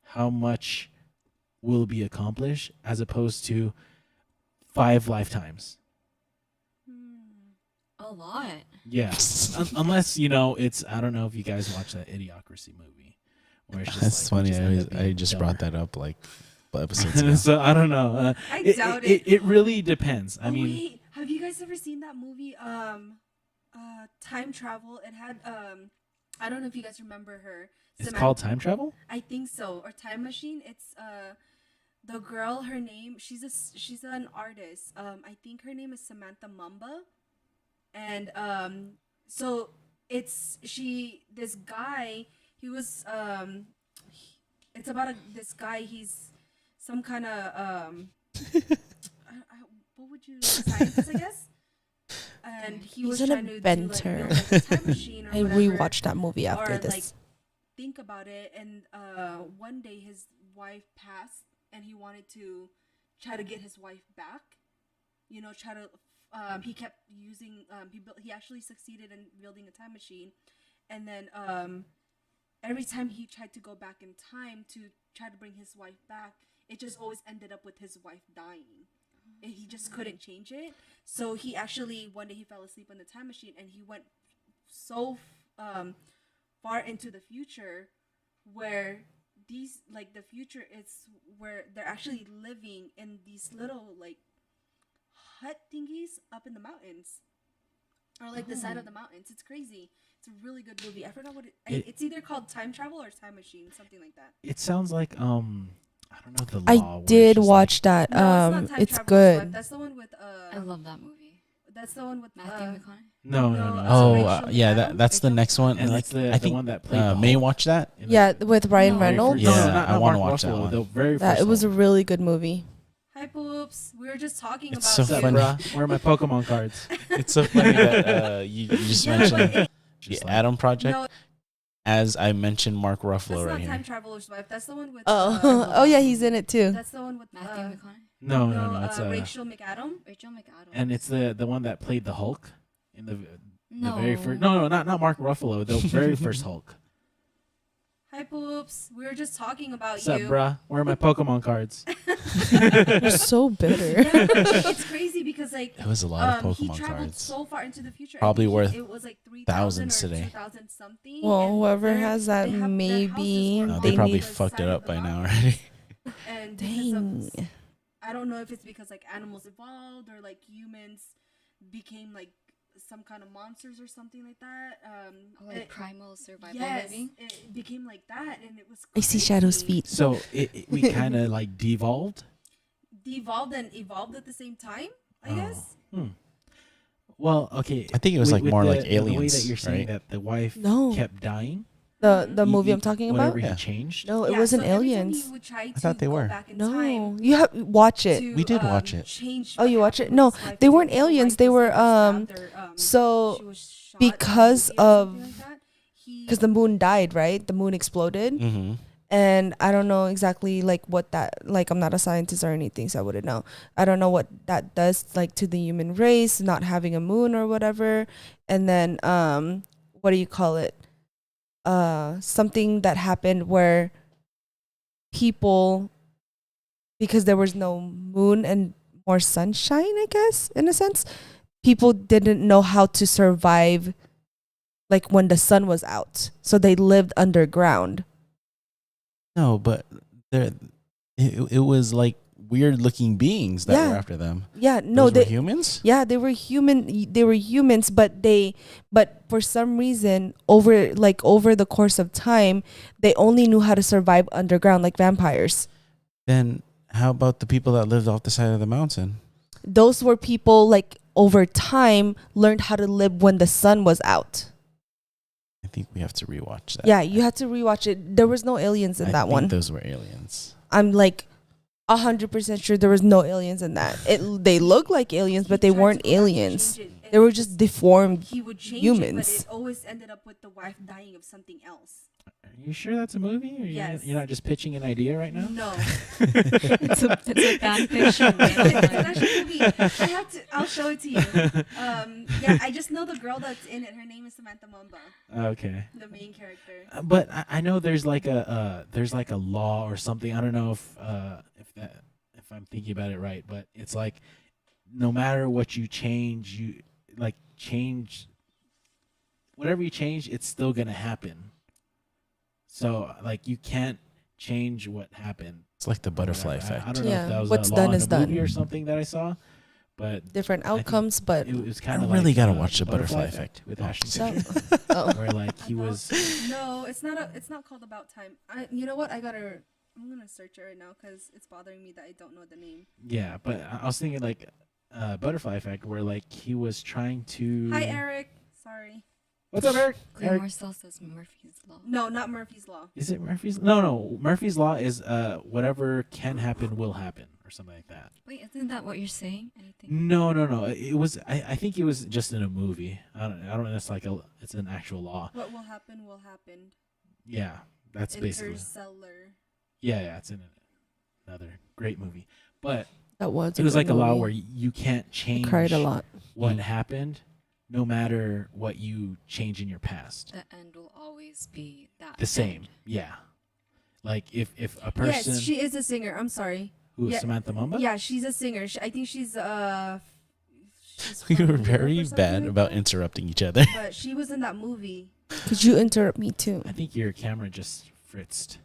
how much will be accomplished as opposed to 5 lifetimes. A lot. Yeah, unless it's I don't know if you guys watch that Idiocracy movie, where it's just That's like, we funny. end up I being just brought dumber. that up like episodes ago. So I don't know. I doubt it. It really depends. I Oh, mean, wait, have you guys ever seen that movie? Time travel. It had I don't know if you guys remember her. it's called time travel. I think so, or Time Machine. It's the girl. Her name. She's an artist. I think her name is Samantha Mumba, and so this guy. He was it's about this guy. He's some kind of what would you scientist, I guess. And he was He's an trying inventor. to do like a time machine or I whatever. rewatched that movie after or this. like think about it. And one day his wife passed, and he wanted to try to get his wife back. You know, try to. He kept using. He actually succeeded in building a time machine, and then every time he tried to go back in time to try to bring his wife back, it just always ended up with his wife dying. And he just couldn't change it. So he actually one day he fell asleep in the time machine, and he went so far into the future where these like the future is where they're actually living in these little like hut thingies up in the mountains or like the side of the mountains. It's crazy. It's a really good movie. I forgot what it's either called Time Travel or Time Machine, something like that. It sounds like I don't know the law. I where it's did just watch that. No, it's not Time It's Travel, good. but that's the one with I love that movie. that's the one with Matthew McConaughey. no. no, Oh, Rachel yeah, McAdams? that's the next one. And Like that's the I think one that played May watch that. Yeah, with Ryan No. Reynolds. Yeah, I I wanna watch that Ruffalo, one. The very That first it was a one. really good movie. Hi Poops. We were just talking It's about so you. funny. Bruh, where are my Pokemon cards? It's so funny that you just Yeah, mentioned but the Just like- Adam Project. No, As I mentioned, Mark that's Ruffalo not right Time here. Traveler's Wife. That's the one with Oh yeah, he's in it too. that's the one with Matthew McConaughey. No. It's Rachel McAdams. Rachel McAdams. and it's the one that played the Hulk in the no. very first. No, not Mark Ruffalo. The very first Hulk. Hi Poops. We were just talking about What's up, you. bruh? Where are my Pokemon cards? You're so bitter. Yeah, it's crazy because like It was a lot of he Pokemon traveled cards. so far into the future. I Probably think worth it was like 3,000 thousands or today. 2,000 something. Well, and whoever their- has that, they have- their maybe houses were No, all they they probably need- the fucked it side up of the by now mountain. already. And because Dang. of, I don't know if it's because like animals evolved or like humans became like some kind of monsters or something like that. Or, like primal survival yes, living. it became like that, and it was. I see Shadow's crazy. feet. So we kind of like devolved. Devolved and evolved at the same time, I Oh. guess. Well, okay. I think it was like more like the way that aliens, you're saying right? that the wife No. kept dying. The You- movie you- I'm talking whenever about. Yeah. he changed. No, it Yeah, wasn't so every time aliens. he would try I thought to they go were. back in No, time you have watch it. to, We did watch it. change Oh, what you watch happened it? No, with his wife they because weren't the aliens. wife They was, were, like, stabbed or, so she was shot because in the movie or of- something like that. because the moon died, right? The moon exploded, Mm-hmm. and I don't know exactly like what that like. I'm not a scientist or anything, so I wouldn't know. I don't know what that does like to the human race, not having a moon or whatever. And then what do you call it? Something that happened where people, because there was no moon and more sunshine, I guess, in a sense, people didn't know how to survive like when the sun was out, so they lived underground. No, but it was like weird looking beings that Yeah. were after them. Yeah, no, Those were they humans. yeah, they were human. They were humans, but for some reason over the course of time, they only knew how to survive underground like vampires. Then how about the people that lived off the side of the mountain? Those were people like over time learned how to live when the sun was out. I think we have to rewatch that. Yeah, you had to rewatch it. There was no aliens in I that think one. those were aliens. I'm like 100% sure there was no aliens in that. They look like aliens, but they He tried weren't to go back and aliens. change it, and They were it just deformed. he would change humans. it, but it always ended up with the wife dying of something else. Are you sure that's a movie? Or Yes. you're not just pitching an idea right now? No, It's a fan fiction. it's an actual movie. I'll show it to you. Yeah, I just know the girl that's in it. Her name is Samantha Mumba, Okay. the main character. But I know there's like a law or something. I don't know if I'm thinking about it right, but it's like no matter what you change, whatever you change, it's still gonna happen. So like you can't change what happened. It's like the or butterfly whatever. I effect. don't know Yeah. if that was What's a law done in is the movie done. or something that I saw, but Different I think outcomes, but it was I kind of really like gotta watch the butterfly effect. with Oh. Ashton so. Kutcher, Oh. where like he was. No, it's not. It's not called About Time. You know what? I'm gonna search it right now because it's bothering me that I don't know the name. Yeah, but I was thinking like butterfly effect, where like he was trying to. Hi, Eric. Sorry. What's up, Eric? Claire Eric? Marcel says Murphy's Law. No, not Murphy's Law. Is it Murphy's? No. Murphy's Law is whatever can happen will happen, or something like that. Wait, isn't that what you're saying? Anything? No. It was. I think it was just in a movie. I don't know. It's like it's an actual law. What will happen will happen. Yeah, that's basically. Interstellar. Yeah. It's in another great movie, but That was. it was like a law movie. where you can't I change cried a lot. what happened, no matter what you change in your past. The end will always be that. The same. end. Yeah. Like if a person Yes, she is a singer. I'm sorry. who yeah. Samantha Mumba. Yeah, she's a singer. I think she's We from were Europe or very something bad like about that. interrupting each other. But she was in that movie. Could you interrupt me too? I think your camera just fritzed.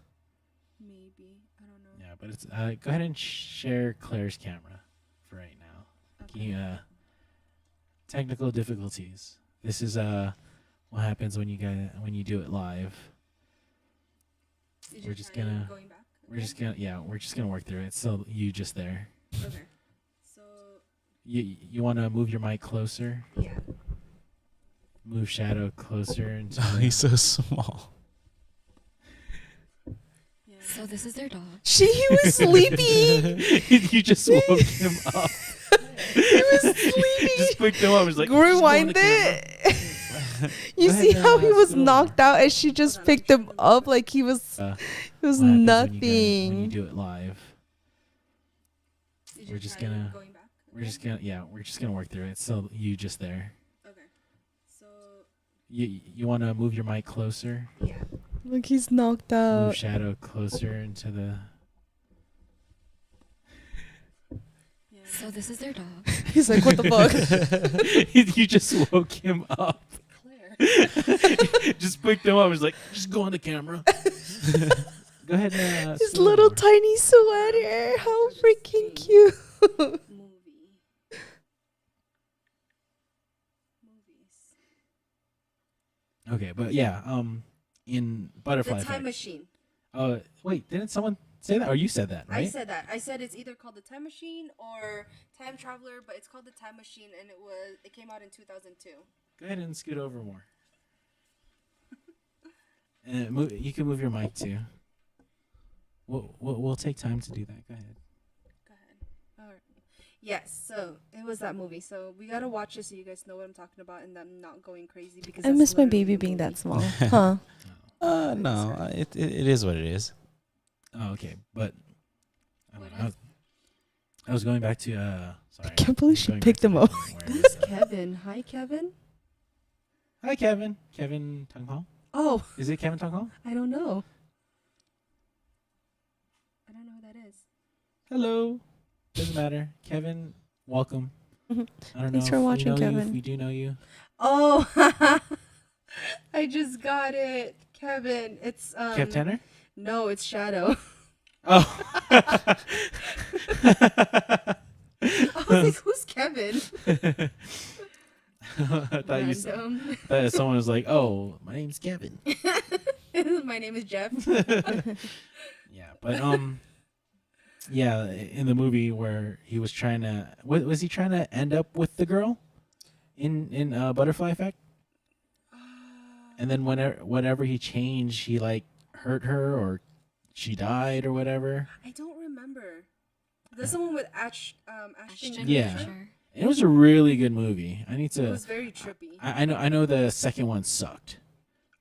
Maybe I don't know. Yeah, but it's go ahead and share Claire's camera for right now. Okay. Can you, technical difficulties. This is what happens when you do it live. Did we're you just try gonna- going back? We're just gonna work through it. So you just there. Okay. So You want to move your mic closer? yeah. Move shadow closer into Oh, he's so small. Yeah. So this is their dog. He was sleeping. you just woke him up. He was sleeping. Just picked him up. It was like Rewind just go on the it. You Go see ahead, how he was scoot over. knocked out, and she just Hold on, picked make him sure up like he was. camera. It was What happens nothing. when you do it live. Did We're you just try gonna- going back? We're just gonna work through it. So you just there. Okay. So You want to move your mic closer? yeah. Look, he's knocked out. Move shadow closer into the. Yeah. So this is their dog. He's like, what the fuck? you just woke him up. Claire. Just picked him up. It was like, just go on the camera. Go ahead and. His scoot little over. tiny sweater. How freaking cute. Movie. Movies. Okay, but yeah, in Butterfly The Time Effect. Machine. Wait, didn't someone say that? Or you said that, I right? said that. I said it's either called The Time Machine or Time Traveler, but it's called The Time Machine, and it came out in 2002. Go ahead and scoot over more. And you can move your mic too. We'll take time to do that. Go ahead. Go ahead. All right. Yes, so it was that movie. So we gotta watch it so you guys know what I'm talking about and I'm not going crazy because I that's miss my literally baby the being movie. that small. Huh? No, it is what it is. Oh, okay, but I, don't What know, is- I was going back to sorry. I can't believe she Going back picked to him the up. thing where- Who's Kevin? Hi, Kevin. Hi, Kevin. Kevin Tunghall. Oh, Is it Kevin Tunghall? I don't know. I don't know who that is. Hello. Doesn't matter. Kevin, welcome. I don't Thanks know for if watching, we know you, Kevin. if we do know you. Oh, I just got it. Kevin. It's Kev Tanner? No, it's Shadow. Oh. I was like, who's Kevin? I thought you said, Random. that someone was like, "Oh, my name's Kevin." My name is Jeff. Yeah, but yeah, in the movie where he was trying to, was he trying to end up with the girl in Butterfly Effect? And then whatever he changed, he like hurt her or she died or whatever. I don't remember. That's the one with Ashton Ashton Yeah. Kutcher. It was a really good movie. I need It to. was very trippy. I know the second one sucked.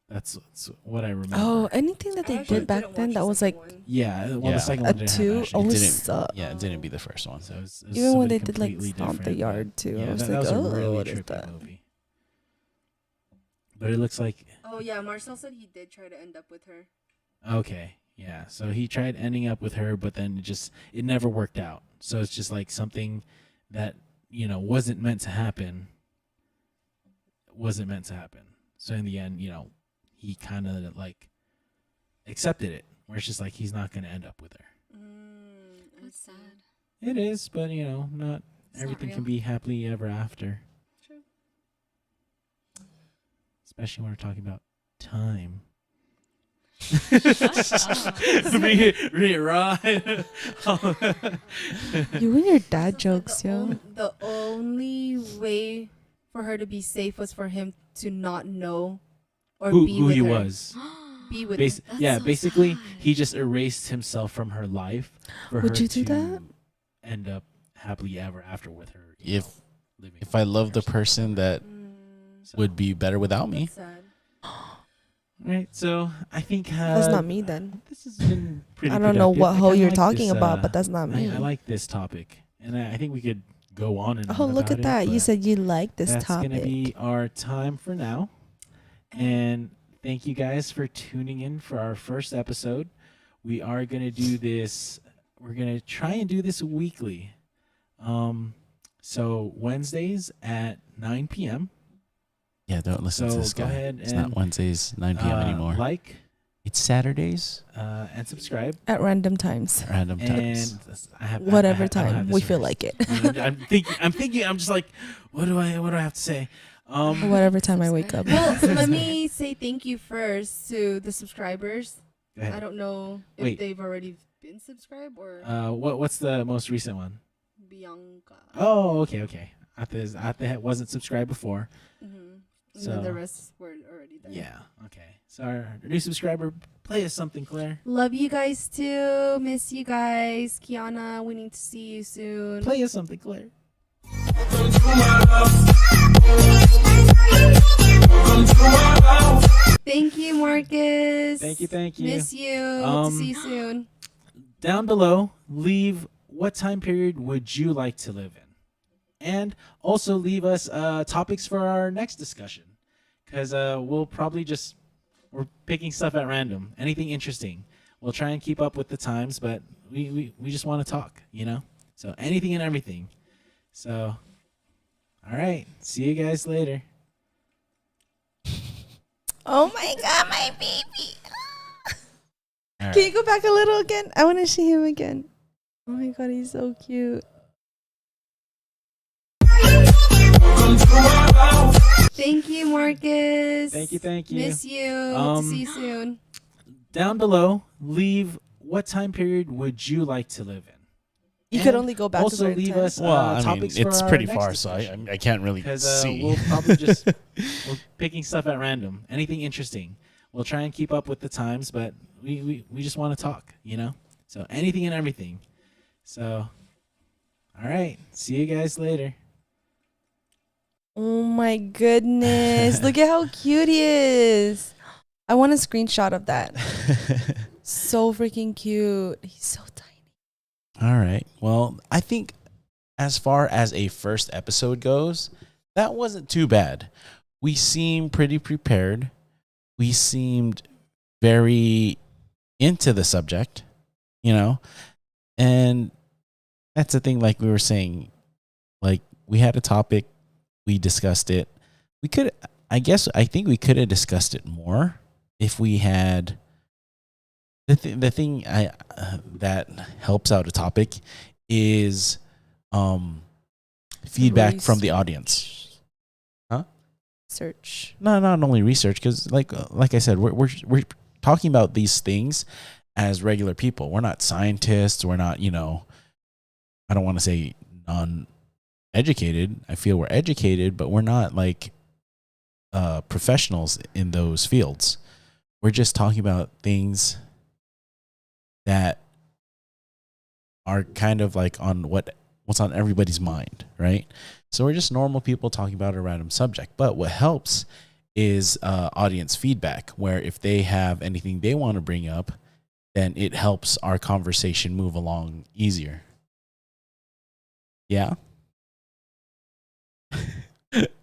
That's what I remember. Oh, anything that I they actually did back didn't then watch that the was second like one. Yeah, well, Yeah. the second a one didn't have two Ashton. It always didn't. sucked. Yeah, it didn't be the first one. So it was Even when something they did like completely stomp the different, yard too, Yeah, I was that like, was a oh, really what is trippy that? movie. But it looks like Oh yeah, Marcel said he did try to end up with her. okay, yeah. So he tried ending up with her, but then it never worked out. So it's just like something that wasn't meant to happen. Wasn't meant to happen. So in the end, he kind of like accepted it. Where it's just like he's not going to end up with her. That's sad. It is, but not It's everything not can real. be happily ever after. True. Especially when we're talking about time. Shut Really raw. You and your dad jokes, yo. The only way for her to be safe was for him to not know or be who with he her. was. Be with Bas- her. That's yeah, so basically, sad. he just erased himself from her life for Would her you do to that? end up happily ever after with her. If living If I love the or something. person that So, would be better without me. That's sad. right. So I think That's not me then. This has been pretty. I don't know productive. what I hoe kinda you're like talking this, about, but that's not me. I like this topic, and I think we could go on and Oh, on look about at that. it, You but said you like this that's topic. gonna be our time for now. And thank you guys for tuning in for our first episode. We are gonna do this. We're gonna try and do this weekly. So Wednesdays at 9 p.m. Yeah, don't listen So to this go guy. ahead It's not and, Wednesdays, 9 p.m. anymore. Like It's Saturdays, and subscribe. At random times. random times. And I have Whatever I don't have time this we feel rehearsed. like it. I'm thinking. I'm just like, what do I have to say? Whatever time I wake up. Well, let me say thank you first to the subscribers. Go ahead. I don't know if Wait. they've already been subscribed or What's the most recent one? Bianca. Oh, okay. I thought wasn't subscribed before. Mm-hmm. And So- then the rest were already there. Yeah. Okay. So our new subscriber, play us something, Claire. Love you guys too. Miss you guys. Kiana, we need to see you soon. Play us something, Claire. Thank you, Marcus. Thank you. Miss you. To Um, see you soon. Down below, leave what time period would you like to live in, and also leave us topics for our next discussion, because we'll probably we're picking stuff at random, anything interesting. We'll try and keep up with the times, but we just want to talk, So anything and everything. So, all right, see you guys later. Oh my god, my baby. All Can you right. go back a little again? I want to see him again. Oh my god, he's so cute. Thank you, Marcus. Thank you. Miss you. To see you Um, soon. Down below, leave what time period would you like to live in. You And could only go back to also certain leave times. us Well, I mean, topics for it's our pretty next far, so discussion. I can't really Because see. we'll probably we're picking stuff at random, anything interesting. We'll try and keep up with the times, but we just want to talk, So anything and everything. So, all right, see you guys later. Oh my goodness. Look at how cute he is. I want a screenshot of that. So freaking cute. He's so tiny. All right. Well, I think as far as a first episode goes, that wasn't too bad. We seemed pretty prepared. We seemed very into the subject, and that's the thing. Like we were saying, like we had a topic, we discussed it. I think we could have discussed it more if we had the thing that helps out a topic is feedback from the audience. Search. No, not only research, because like I said, we're talking about these things as regular people. We're not scientists. We're not, I don't want to say non-educated. I feel we're educated, but we're not like professionals in those fields. We're just talking about things that are kind of like on what's on everybody's mind, right? So we're just normal people talking about a random subject. But what helps is audience feedback, where if they have anything they want to bring up, then it helps our conversation move along easier. Yeah.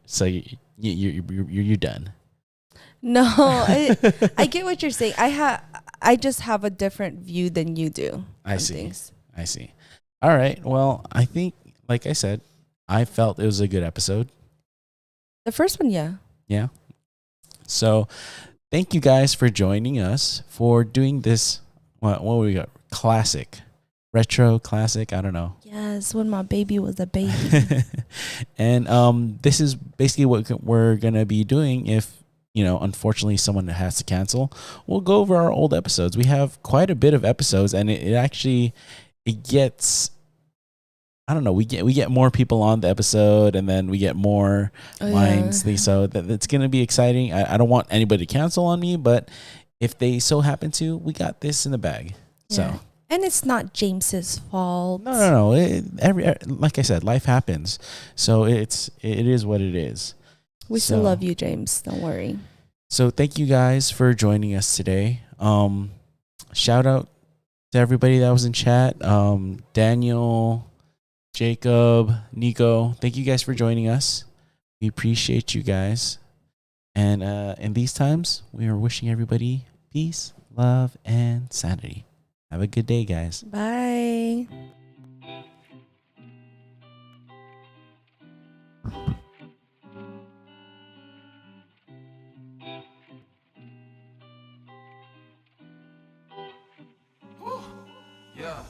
So you're done. No, I get what you're saying. I just have a different view than you do. I on see. things. I see. All right. Well, I think, like I said, I felt it was a good episode. The first one, yeah. Yeah. So thank you guys for joining us for doing this. What we got? Classic, retro classic. I don't know. Yes, when my baby was a baby. And this is basically what we're gonna be doing if, unfortunately someone has to cancel. We'll go over our old episodes. We have quite a bit of episodes, and it actually it gets, I don't know, we get more people on the episode, and then we get more lines. So it's gonna be exciting. I don't want anybody to cancel on me, but if they so happen to, we got this in the bag. Yeah. So. And it's not James's fault. No. Like I said, life happens. So it is what it is. We still love you, James. Don't worry. So thank you guys for joining us today. Shout out to everybody that was in chat. Daniel, Jacob, Nico. Thank you guys for joining us. We appreciate you guys. And in these times, we are wishing everybody peace, love, and sanity. Have a good day, guys. Bye. Yeah.